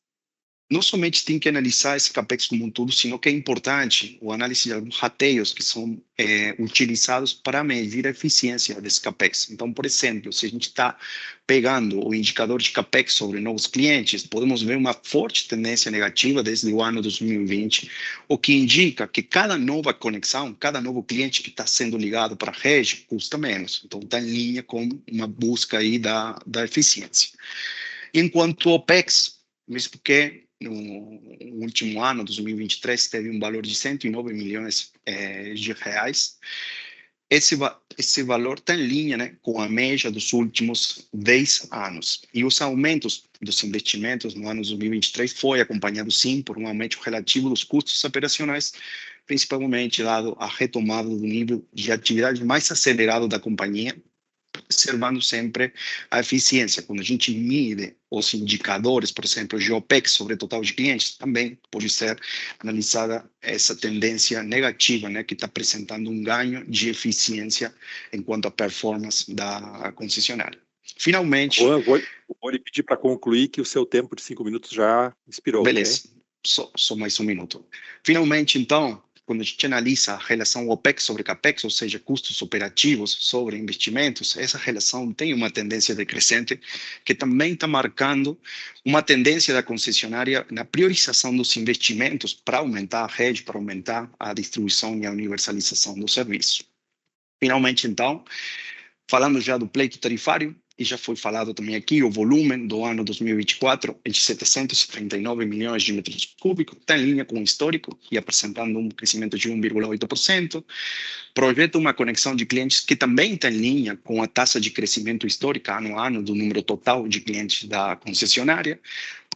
L: não somente tem que analisar esse CAPEX como um todo, sino que é importante o análise de alguns rateios que são utilizados para medir a eficiência desse CAPEX. Então, por exemplo, se a gente está pegando o indicador de CAPEX sobre novos clientes, podemos ver uma forte tendência negativa desde o ano 2020, o que indica que cada nova conexão, cada novo cliente que está sendo ligado para a rede custa menos. Então, está em linha com uma busca aí da eficiência. Enquanto o OPEX, mesmo que no último ano, 2023, teve um valor de 109 milhões de reais. Esse valor está em linha, né, com a média dos últimos 10 anos. E os aumentos dos investimentos no ano 2023 foi acompanhado, sim, por um aumento relativo dos custos operacionais, principalmente dado a retomada do nível de atividade mais acelerado da companhia, observando sempre a eficiência. Quando a gente mide os indicadores, por exemplo, de OPEX sobre o total de clientes, também pode ser analisada essa tendência negativa, né, que está apresentando um ganho de eficiência enquanto à performance da concessionária. Finalmente...
A: Vou lhe pedir para concluir que o seu tempo de 5 minutos já expirou.
L: Beleza, okay? Só mais um minuto. Finalmente, então, quando a gente analisa a relação OPEX sobre CAPEX, ou seja, custos operativos sobre investimentos, essa relação tem uma tendência decrescente que também está marcando uma tendência da concessionária na priorização dos investimentos para aumentar a rede, para aumentar a distribuição e a universalização do serviço. Finalmente, então, falando já do pleito tarifário, e já foi falado também aqui, o volume do ano 2024 é de 739 milhões de metros cúbicos, está em linha com o histórico e apresentando um crescimento de 1,8%. Projeta uma conexão de clientes que também está em linha com a taxa de crescimento histórica ano a ano do número total de clientes da concessionária.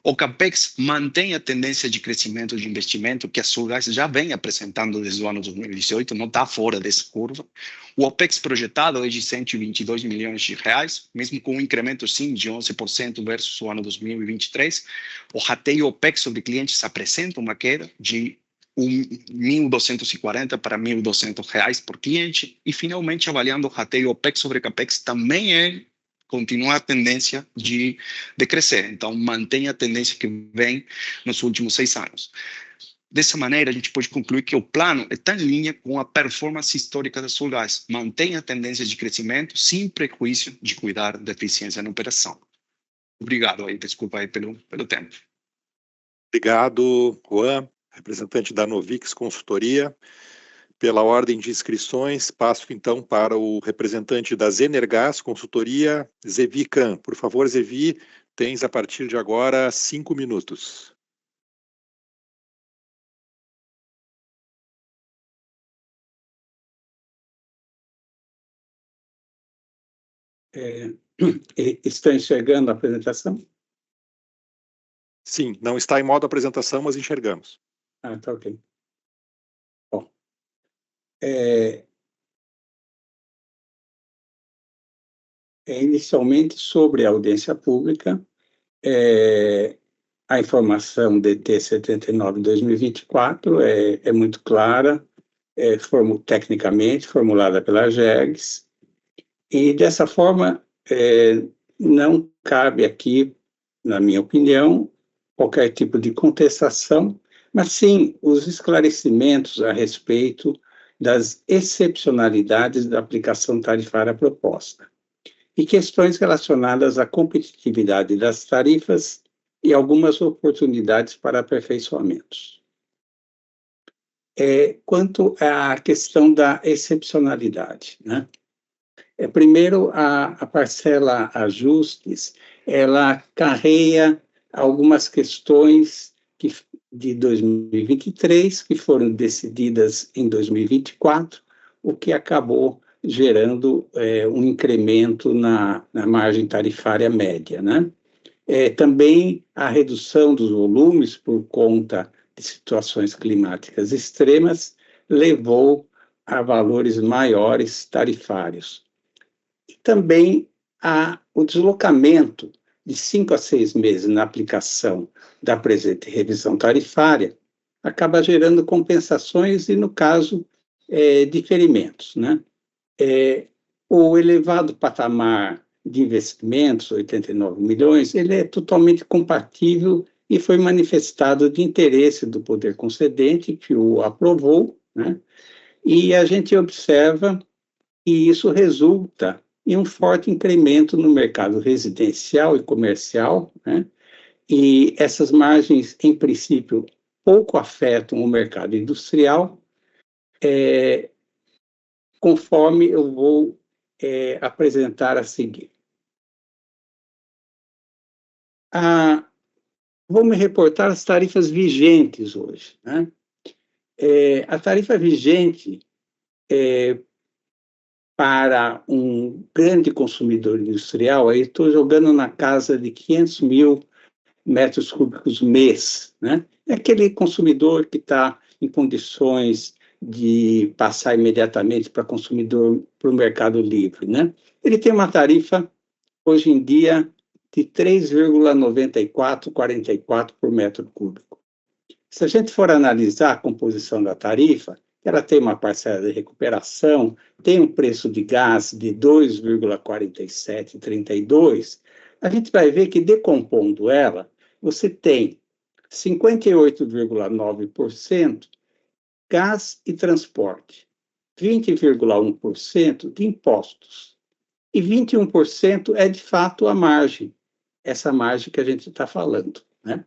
L: O CAPEX mantém a tendência de crescimento de investimento que a Sulgás já vem apresentando desde o ano 2018, não está fora dessa curva. O OPEX projetado é de 122 milhões de reais, mesmo com um incremento, sim, de 11% versus o ano 2023. O rateio OPEX sobre clientes apresenta uma queda de 1.240 para 1.200 reais por cliente. E, finalmente, avaliando o rateio OPEX sobre CAPEX, também continua a tendência de crescer. Então, mantém a tendência que vem nos últimos 6 anos. Dessa maneira, a gente pode concluir que o plano está em linha com a performance histórica da Sulgás. Mantém a tendência de crescimento, sem prejuízo de cuidar da eficiência na operação. Obrigado aí, desculpa aí pelo tempo.
A: Obrigado, Juan, representante da Novix Consultoria. Pela ordem de inscrições, passo então para o representante da Zenergás Consultoria, Zevi Khan. Por favor, Zevi, tens a partir de agora 5 minutos.
M: Estão enxergando a apresentação?
A: Sim, não está em modo apresentação, mas enxergamos.
M: Ah, tá ok. Bom, inicialmente, sobre a audiência pública, a informação DT 79/2024 é muito clara, tecnicamente formulada pela GEGS, e dessa forma não cabe aqui, na minha opinião, qualquer tipo de contestação, mas sim os esclarecimentos a respeito das excepcionalidades da aplicação tarifária proposta e questões relacionadas à competitividade das tarifas e algumas oportunidades para aperfeiçoamentos. Quanto à questão da excepcionalidade, né? Primeiro, a parcela ajustes, ela carrega algumas questões de 2023 que foram decididas em 2024, o que acabou gerando um incremento na margem tarifária média, né? Também a redução dos volumes por conta de situações climáticas extremas levou a valores maiores tarifários. E também o deslocamento de 5 a 6 meses na aplicação da presente revisão tarifária acaba gerando compensações e, no caso, diferimentos, né? O elevado patamar de investimentos, 89 milhões, ele é totalmente compatível e foi manifestado de interesse do poder concedente, que o aprovou, né? E a gente observa que isso resulta em um forte incremento no mercado residencial e comercial, né? E essas margens, em princípio, pouco afetam o mercado industrial, conforme eu vou apresentar a seguir. Vou me reportar as tarifas vigentes hoje, né? A tarifa vigente para um grande consumidor industrial, aí estou jogando na casa de 500 mil metros cúbicos mês, né? É aquele consumidor que está em condições de passar imediatamente para consumidor, para o mercado livre, né? Ele tem uma tarifa, hoje em dia, de 3,9444 por metro cúbico. Se a gente for analisar a composição da tarifa, ela tem uma parcela de recuperação, tem um preço de gás de 2,4732, a gente vai ver que, decompondo ela, você tem 58,9% gás e transporte, 20,1% de impostos, e 21% é, de fato, a margem, essa margem que a gente está falando, né?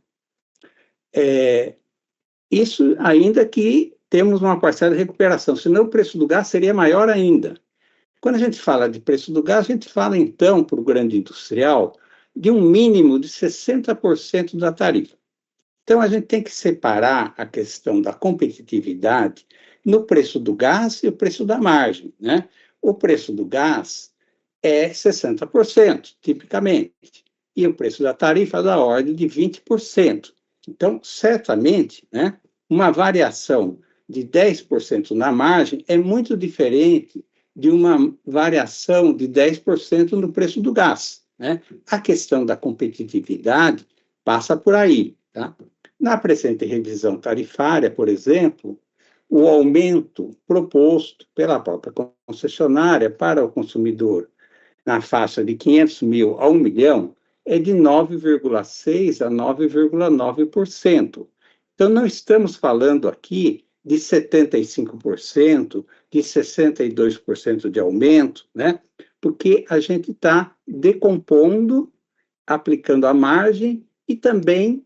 M: Isso ainda que temos uma parcela de recuperação, senão o preço do gás seria maior ainda. Quando a gente fala de preço do gás, a gente fala, então, para o grande industrial, de um mínimo de 60% da tarifa. Então, a gente tem que separar a questão da competitividade no preço do gás e o preço da margem, né? O preço do gás é 60%, tipicamente, e o preço da tarifa é da ordem de 20%. Então, certamente, né, uma variação de 10% na margem é muito diferente de uma variação de 10% no preço do gás, né? A questão da competitividade passa por aí, tá? Na presente revisão tarifária, por exemplo, o aumento proposto pela própria concessionária para o consumidor na faixa de 500 mil a 1 milhão é de 9,6% a 9,9%. Então, não estamos falando aqui de 75%, de 62% de aumento, né? Porque a gente está decompondo, aplicando a margem e também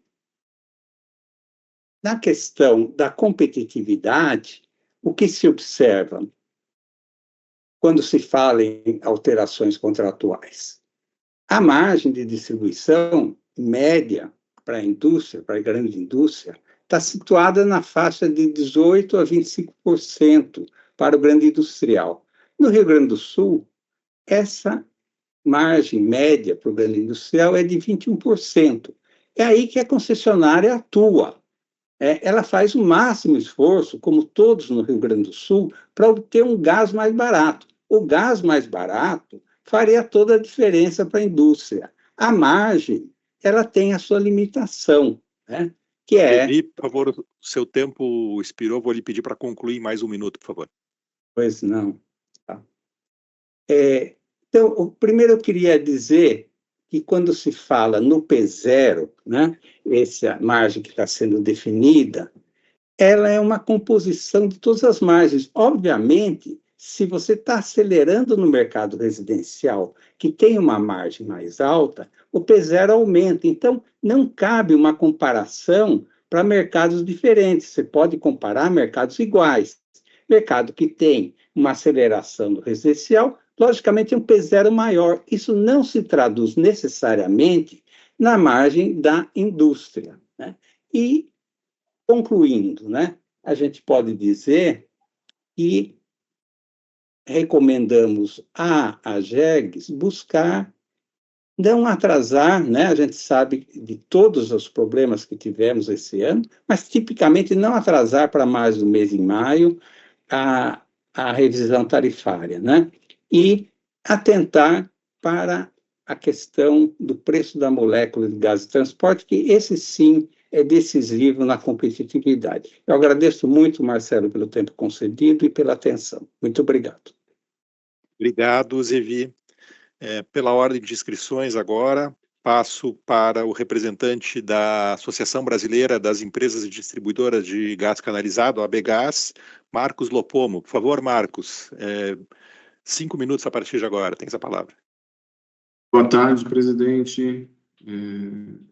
M: na questão da competitividade, o que se observa quando se fala em alterações contratuais? A margem de distribuição média para a indústria, para a grande indústria, está situada na faixa de 18% a 25% para o grande industrial. No Rio Grande do Sul, essa margem média para o grande industrial é de 21%. É aí que a concessionária atua. Ela faz o máximo esforço, como todos no Rio Grande do Sul, para obter um gás mais barato. O gás mais barato faria toda a diferença para a indústria. A margem, ela tem a sua limitação, né? Que é...
A: Eli, por favor, o seu tempo expirou, vou lhe pedir para concluir mais um minuto, por favor.
M: Pois não. Tá. Então, primeiro eu queria dizer que quando se fala no P0, né, essa margem que está sendo definida, ela é uma composição de todas as margens. Obviamente, se você está acelerando no mercado residencial, que tem uma margem mais alta, o P0 aumenta. Então, não cabe uma comparação para mercados diferentes. Você pode comparar mercados iguais. Mercado que tem uma aceleração do residencial, logicamente, um P0 maior. Isso não se traduz necessariamente na margem da indústria, né? E, concluindo, né, a gente pode dizer que recomendamos à AGEGS buscar não atrasar, né? A gente sabe de todos os problemas que tivemos esse ano, mas tipicamente não atrasar para mais do mês de maio a revisão tarifária, né? E atentar para a questão do preço da molécula de gás de transporte, que esse sim é decisivo na competitividade. Eu agradeço muito, Marcelo, pelo tempo concedido e pela atenção. Muito obrigado.
A: Obrigado, Zevi. Pela ordem de inscrições agora, passo para o representante da Associação Brasileira das Empresas e Distribuidoras de Gás Canalizado, a ABGás, Marcos Lopomo. Por favor, Marcos, 5 minutos a partir de agora, tens a palavra.
N: Boa tarde, presidente.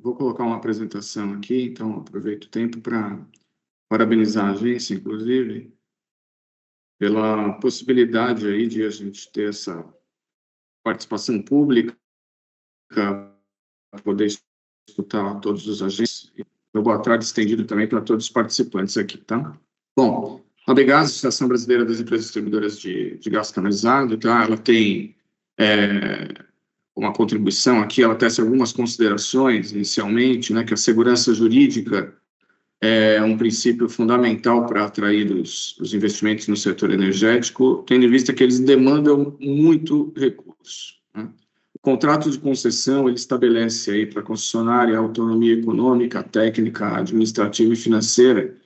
N: Vou colocar uma apresentação aqui, então aproveito o tempo para parabenizar a agência, inclusive, pela possibilidade aí de a gente ter essa participação pública, para poder escutar todos os agentes. Boa tarde estendido também para todos os participantes aqui, tá? Bom, a ABGás, Associação Brasileira das Empresas Distribuidoras de Gás Canalizado, tá? Ela tem uma contribuição aqui, ela tece algumas considerações inicialmente, né, que a segurança jurídica é um princípio fundamental para atrair os investimentos no setor energético, tendo em vista que eles demandam muito recurso, né? O contrato de concessão, ele estabelece aí para a concessionária a autonomia econômica, técnica, administrativa e financeira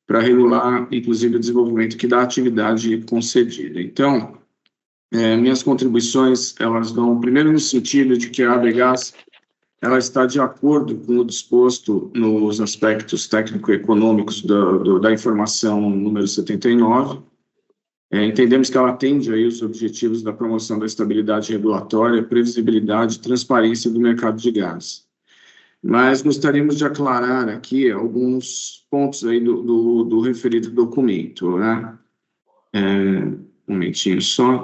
N: para regular, inclusive, o desenvolvimento que da atividade concedida. Então, minhas contribuições, elas vão, primeiro, no sentido de que a ABGás ela está de acordo com o disposto nos aspectos técnico-econômicos da informação número 79. Entendemos que ela atende aí os objetivos da promoção da estabilidade regulatória, previsibilidade e transparência do mercado de gás. Mas gostaríamos de aclarar aqui alguns pontos aí do referido documento, né? Um momentinho só.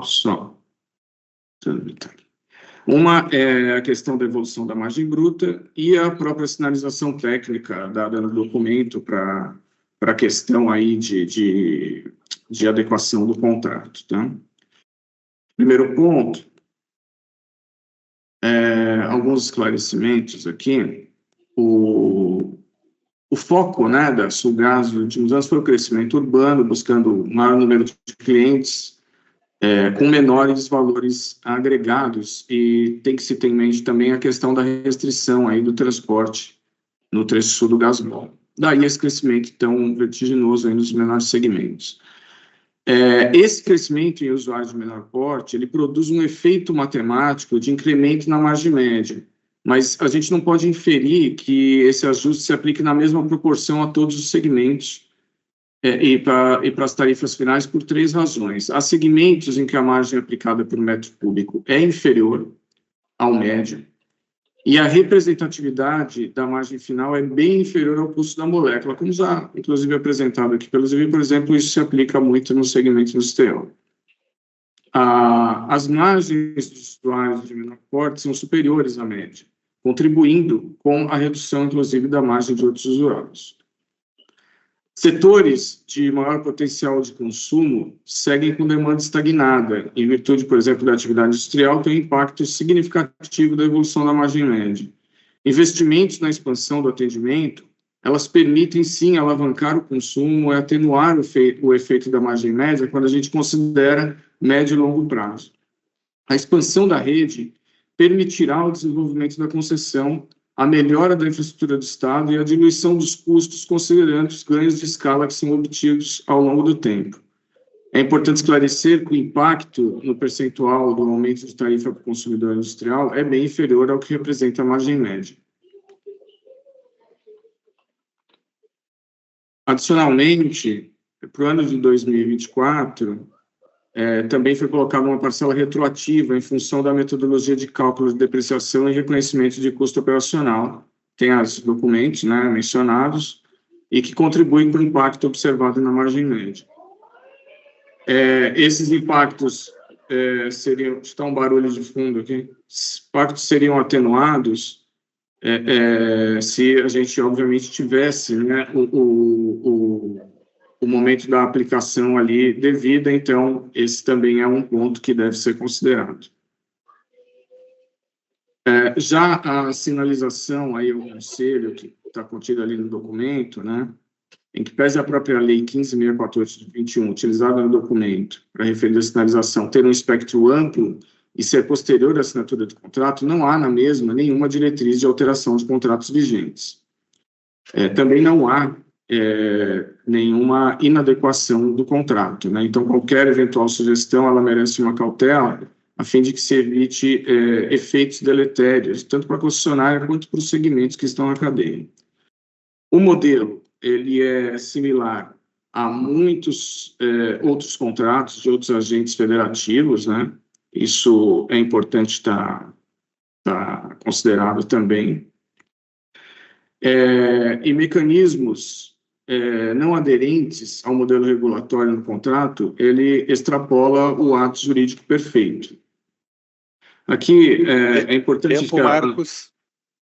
N: Uma é a questão da evolução da margem bruta e a própria sinalização técnica dada no documento para a questão aí de adequação do contrato, tá? Primeiro ponto, alguns esclarecimentos aqui. O foco, né, da Sulgás nos últimos anos foi o crescimento urbano, buscando um maior número de clientes, com menores valores agregados, e tem que se ter em mente também a questão da restrição aí do transporte no trecho sul do Gasbol. Daí esse crescimento tão vertiginoso aí nos menores segmentos. Esse crescimento em usuários de menor porte, ele produz um efeito matemático de incremento na margem média, mas a gente não pode inferir que esse ajuste se aplique na mesma proporção a todos os segmentos, e para as tarifas finais, por 3 razões. Há segmentos em que a margem aplicada por metro cúbico é inferior ao médio, e a representatividade da margem final é bem inferior ao custo da molécula, como já, inclusive, apresentado aqui pelo Zevi, por exemplo, isso se aplica muito no segmento industrial. As margens dos usuários de menor porte são superiores à média, contribuindo com a redução, inclusive, da margem de outros usuários. Setores de maior potencial de consumo seguem com demanda estagnada, em virtude, por exemplo, da atividade industrial, tem um impacto significativo da evolução da margem média. Investimentos na expansão do atendimento, elas permitem, sim, alavancar o consumo e atenuar o efeito da margem média quando a gente considera médio e longo prazo. A expansão da rede permitirá o desenvolvimento da concessão, a melhora da infraestrutura do Estado e a diluição dos custos, considerando os ganhos de escala que são obtidos ao longo do tempo. É importante esclarecer que o impacto no percentual do aumento de tarifa para o consumidor industrial é bem inferior ao que representa a margem média. Adicionalmente, para o ano de 2024, também foi colocada uma parcela retroativa em função da metodologia de cálculo de depreciação e reconhecimento de custo operacional. Tem os documentos, né, mencionados, e que contribuem para o impacto observado na margem média. Esses impactos seriam... Está um barulho de fundo aqui. Impactos seriam atenuados se a gente, obviamente, tivesse, né, o momento da aplicação ali devida, então, esse também é um ponto que deve ser considerado. Já a sinalização aí ao Conselho, que está contida ali no documento, né, em que pese a própria Lei 15.648 de 21, utilizada no documento para referir a sinalização, ter um espectro amplo e ser posterior à assinatura do contrato, não há na mesma nenhuma diretriz de alteração de contratos vigentes. Também não há nenhuma inadequação do contrato, né? Então, qualquer eventual sugestão, ela merece uma cautela, a fim de que se evite efeitos deletérios, tanto para a concessionária quanto para os segmentos que estão na cadeia. O modelo, ele é similar a muitos outros contratos de outros agentes federativos, né? Isso é importante estar considerado também. E mecanismos não aderentes ao modelo regulatório no contrato, ele extrapola o ato jurídico perfeito. Aqui é importante...
A: Tempo, Marcos.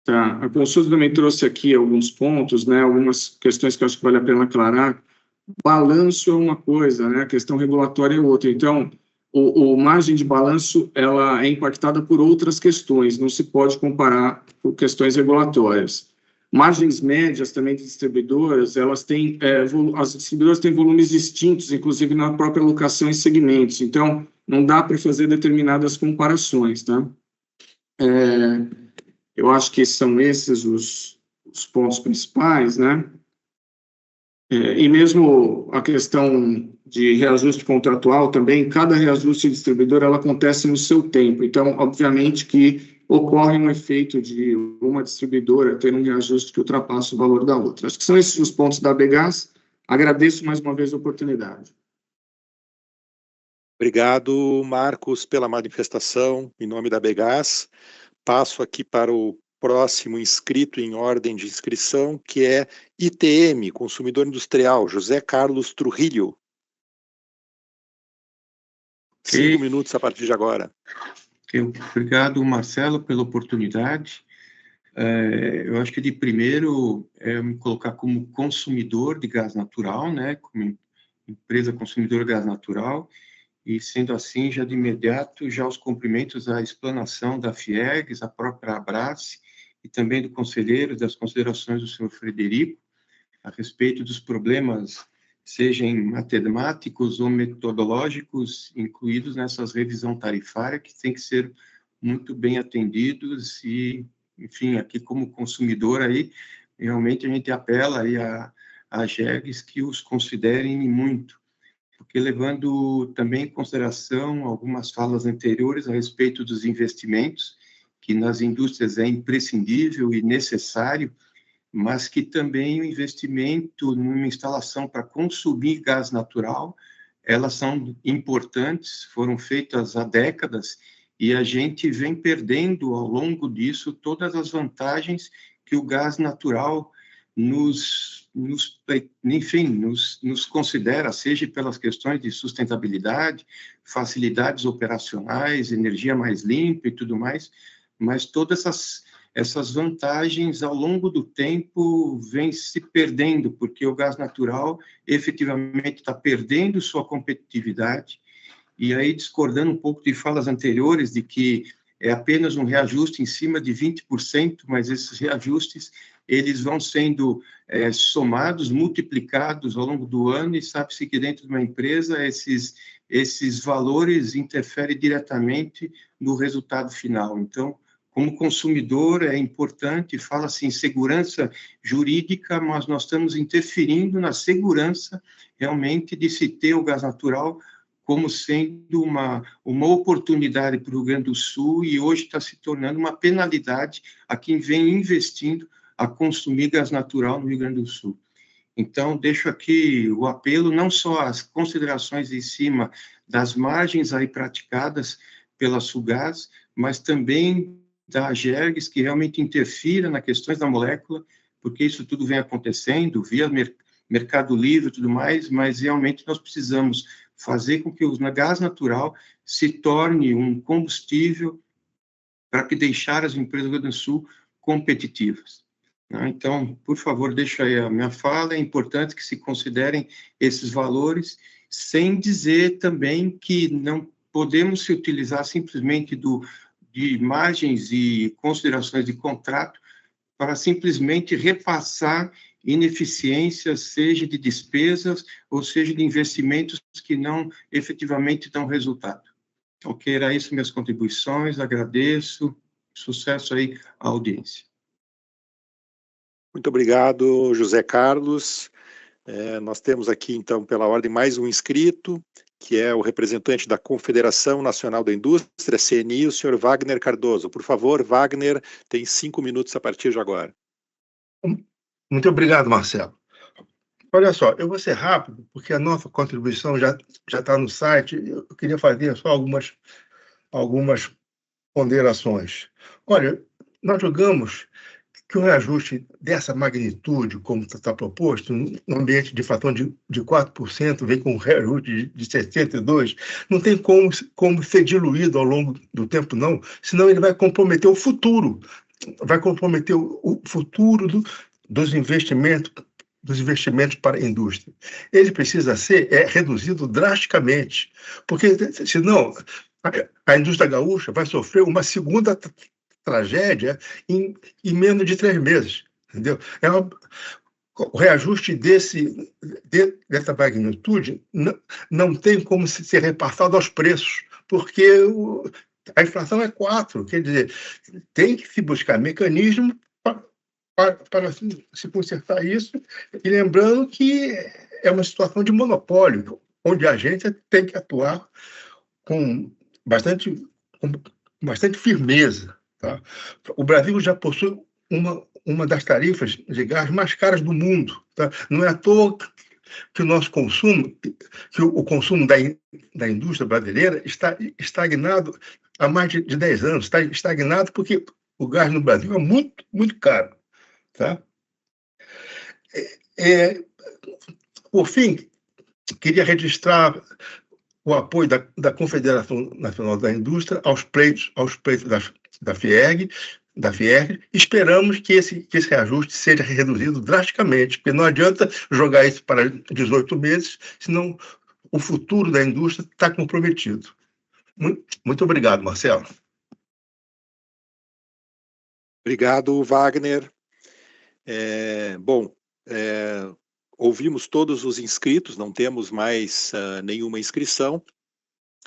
N: A consulta também trouxe aqui alguns pontos, né, algumas questões que eu acho que vale a pena aclarar. Balanço é uma coisa, né, a questão regulatória é outra. Então, o margem de balanço ela é impactada por outras questões, não se pode comparar por questões regulatórias. Margens médias também de distribuidoras, elas têm, as distribuidoras têm volumes distintos, inclusive na própria alocação em segmentos, então não dá para fazer determinadas comparações, tá? Eu acho que são esses os pontos principais, né? E mesmo a questão de reajuste contratual também, cada reajuste de distribuidor, ela acontece no seu tempo. Então, obviamente que ocorre um efeito de uma distribuidora ter um reajuste que ultrapassa o valor da outra. Acho que são esses os pontos da Abegas. Agradeço mais uma vez a oportunidade.
A: Obrigado, Marcos, pela manifestação em nome da Abegas. Passo aqui para o próximo inscrito em ordem de inscrição, que é ITM, Consumidor Industrial, José Carlos Trujillo. 5 minutos a partir de agora.
O: Obrigado, Marcelo, pela oportunidade. Eu acho que de primeiro me colocar como consumidor de gás natural, né, como empresa consumidora de gás natural, e sendo assim, já de imediato, já os cumprimentos à explanação da FIEGS, a própria Abrace, e também do conselheiro, das considerações do senhor Frederico, a respeito dos problemas, sejam matemáticos ou metodológicos, incluídos nessas revisão tarifária, que tem que ser muito bem atendidos e, enfim, aqui como consumidor, aí, realmente a gente apela aí a GEGs que os considerem muito, porque levando também em consideração algumas falas anteriores a respeito dos investimentos, que nas indústrias é imprescindível e necessário, mas que também o investimento numa instalação para consumir gás natural, elas são importantes, foram feitas há décadas, e a gente vem perdendo ao longo disso todas as vantagens que o gás natural nos considera, seja pelas questões de sustentabilidade, facilidades operacionais, energia mais limpa e tudo mais, mas todas essas vantagens, ao longo do tempo, vêm se perdendo, porque o gás natural, efetivamente, está perdendo sua competitividade, e aí, discordando um pouco de falas anteriores, de que é apenas um reajuste em cima de 20%, mas esses reajustes, eles vão sendo somados, multiplicados ao longo do ano, e sabe-se que dentro de uma empresa, esses valores interferem diretamente no resultado final. Então, como consumidor, é importante, fala-se em segurança jurídica, mas nós estamos interferindo na segurança, realmente, de se ter o gás natural como sendo uma oportunidade para o Rio Grande do Sul, e hoje está se tornando uma penalidade a quem vem investindo a consumir gás natural no Rio Grande do Sul. Então, deixo aqui o apelo, não só às considerações em cima das margens aí praticadas pela Sulgás, mas também da GERGS, que realmente interfira nas questões da molécula, porque isso tudo vem acontecendo via Mercado Livre e tudo mais, mas realmente nós precisamos fazer com que o gás natural se torne um combustível para que deixar as empresas do Rio Grande do Sul competitivas. Então, por favor, deixa aí a minha fala. É importante que se considerem esses valores, sem dizer também que não podemos se utilizar simplesmente de margens e considerações de contrato para simplesmente repassar ineficiências, seja de despesas ou seja de investimentos que não efetivamente dão resultado. Ok, era isso minhas contribuições, agradeço, sucesso aí à audiência.
A: Muito obrigado, José Carlos. Nós temos aqui, então, pela ordem, mais um inscrito, que é o representante da Confederação Nacional da Indústria, CNI, o senhor Wagner Cardoso. Por favor, Wagner, tem 5 minutos a partir de agora.
P: Muito obrigado, Marcelo. Olha só, eu vou ser rápido, porque a nossa contribuição já está no site. Eu queria fazer só algumas ponderações. Olha, nós julgamos que um reajuste dessa magnitude, como está proposto, no ambiente de inflação de 4%, vem com um reajuste de 62%, não tem como ser diluído ao longo do tempo, não, senão ele vai comprometer o futuro, dos investimentos para a indústria. Ele precisa ser reduzido drasticamente, porque senão a indústria gaúcha vai sofrer uma segunda tragédia em menos de 3 meses, entendeu? O reajuste dessa magnitude não tem como ser repassado aos preços, porque a inflação é 4%, quer dizer, tem que se buscar mecanismo para se consertar isso, e lembrando que é uma situação de monopólio, onde a agência tem que atuar com bastante firmeza. Tá? O Brasil já possui uma das tarifas de gás mais caras do mundo. Tá? Não é à toa que o nosso consumo, que o consumo da indústria brasileira está estagnado há mais de 10 anos. Está estagnado porque o gás no Brasil é muito, muito caro. Tá? Por fim, queria registrar o apoio da Confederação Nacional da Indústria aos pleitos da FIEG. Esperamos que esse reajuste seja reduzido drasticamente, porque não adianta jogar isso para 18 meses, senão o futuro da indústria está comprometido. Muito obrigado, Marcelo.
A: Obrigado, Wagner. Ouvimos todos os inscritos, não temos mais nenhuma inscrição,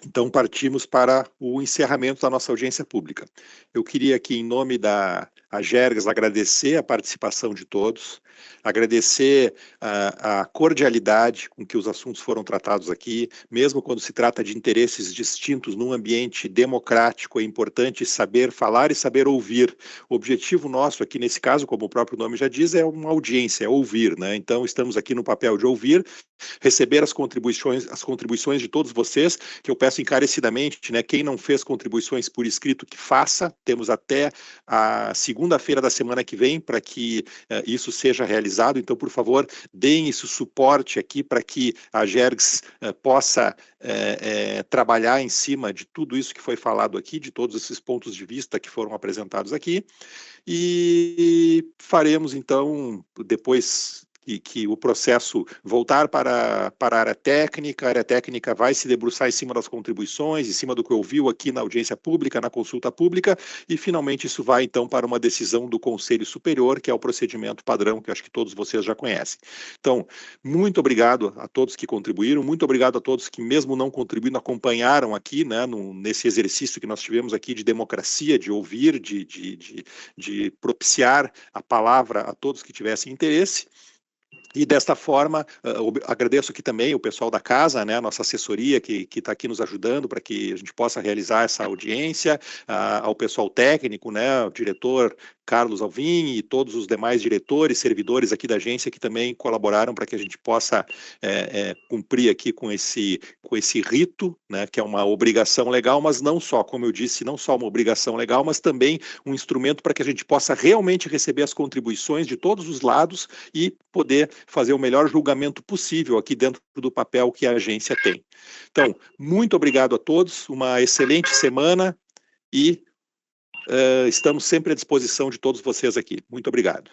A: então partimos para o encerramento da nossa audiência pública. Eu queria aqui, em nome da Agergs, agradecer a participação de todos, agradecer a cordialidade com que os assuntos foram tratados aqui, mesmo quando se trata de interesses distintos num ambiente democrático, é importante saber falar e saber ouvir. O objetivo nosso aqui, nesse caso, como o próprio nome já diz, é uma audiência, é ouvir, né? Então, estamos aqui no papel de ouvir, receber as contribuições de todos vocês, que eu peço encarecidamente, né, quem não fez contribuições por escrito, que faça. Temos até a segunda-feira da semana que vem para que isso seja realizado. Então, por favor, deem esse suporte aqui para que a Agergs possa trabalhar em cima de tudo isso que foi falado aqui, de todos esses pontos de vista que foram apresentados aqui, e faremos, então, depois que o processo voltar para a área técnica vai se debruçar em cima das contribuições, em cima do que ouviu aqui na audiência pública, na consulta pública, e finalmente isso vai então para uma decisão do Conselho Superior, que é o procedimento padrão, que eu acho que todos vocês já conhecem. Então, muito obrigado a todos que contribuíram, muito obrigado a todos que, mesmo não contribuindo, acompanharam aqui, né, nesse exercício que nós tivemos aqui de democracia, de ouvir, de propiciar a palavra a todos que tivessem interesse. E desta forma, agradeço aqui também o pessoal da casa, né, a nossa assessoria que está aqui nos ajudando para que a gente possa realizar essa audiência, ao pessoal técnico, né, o diretor Carlos Alvim e todos os demais diretores, servidores aqui da agência que também colaboraram para que a gente possa cumprir aqui com esse rito, né, que é uma obrigação legal, mas não só, como eu disse, não só uma obrigação legal, mas também um instrumento para que a gente possa realmente receber as contribuições de todos os lados e poder fazer o melhor julgamento possível aqui dentro do papel que a agência tem. Então, muito obrigado a todos, uma excelente semana e estamos sempre à disposição de todos vocês aqui. Muito obrigado.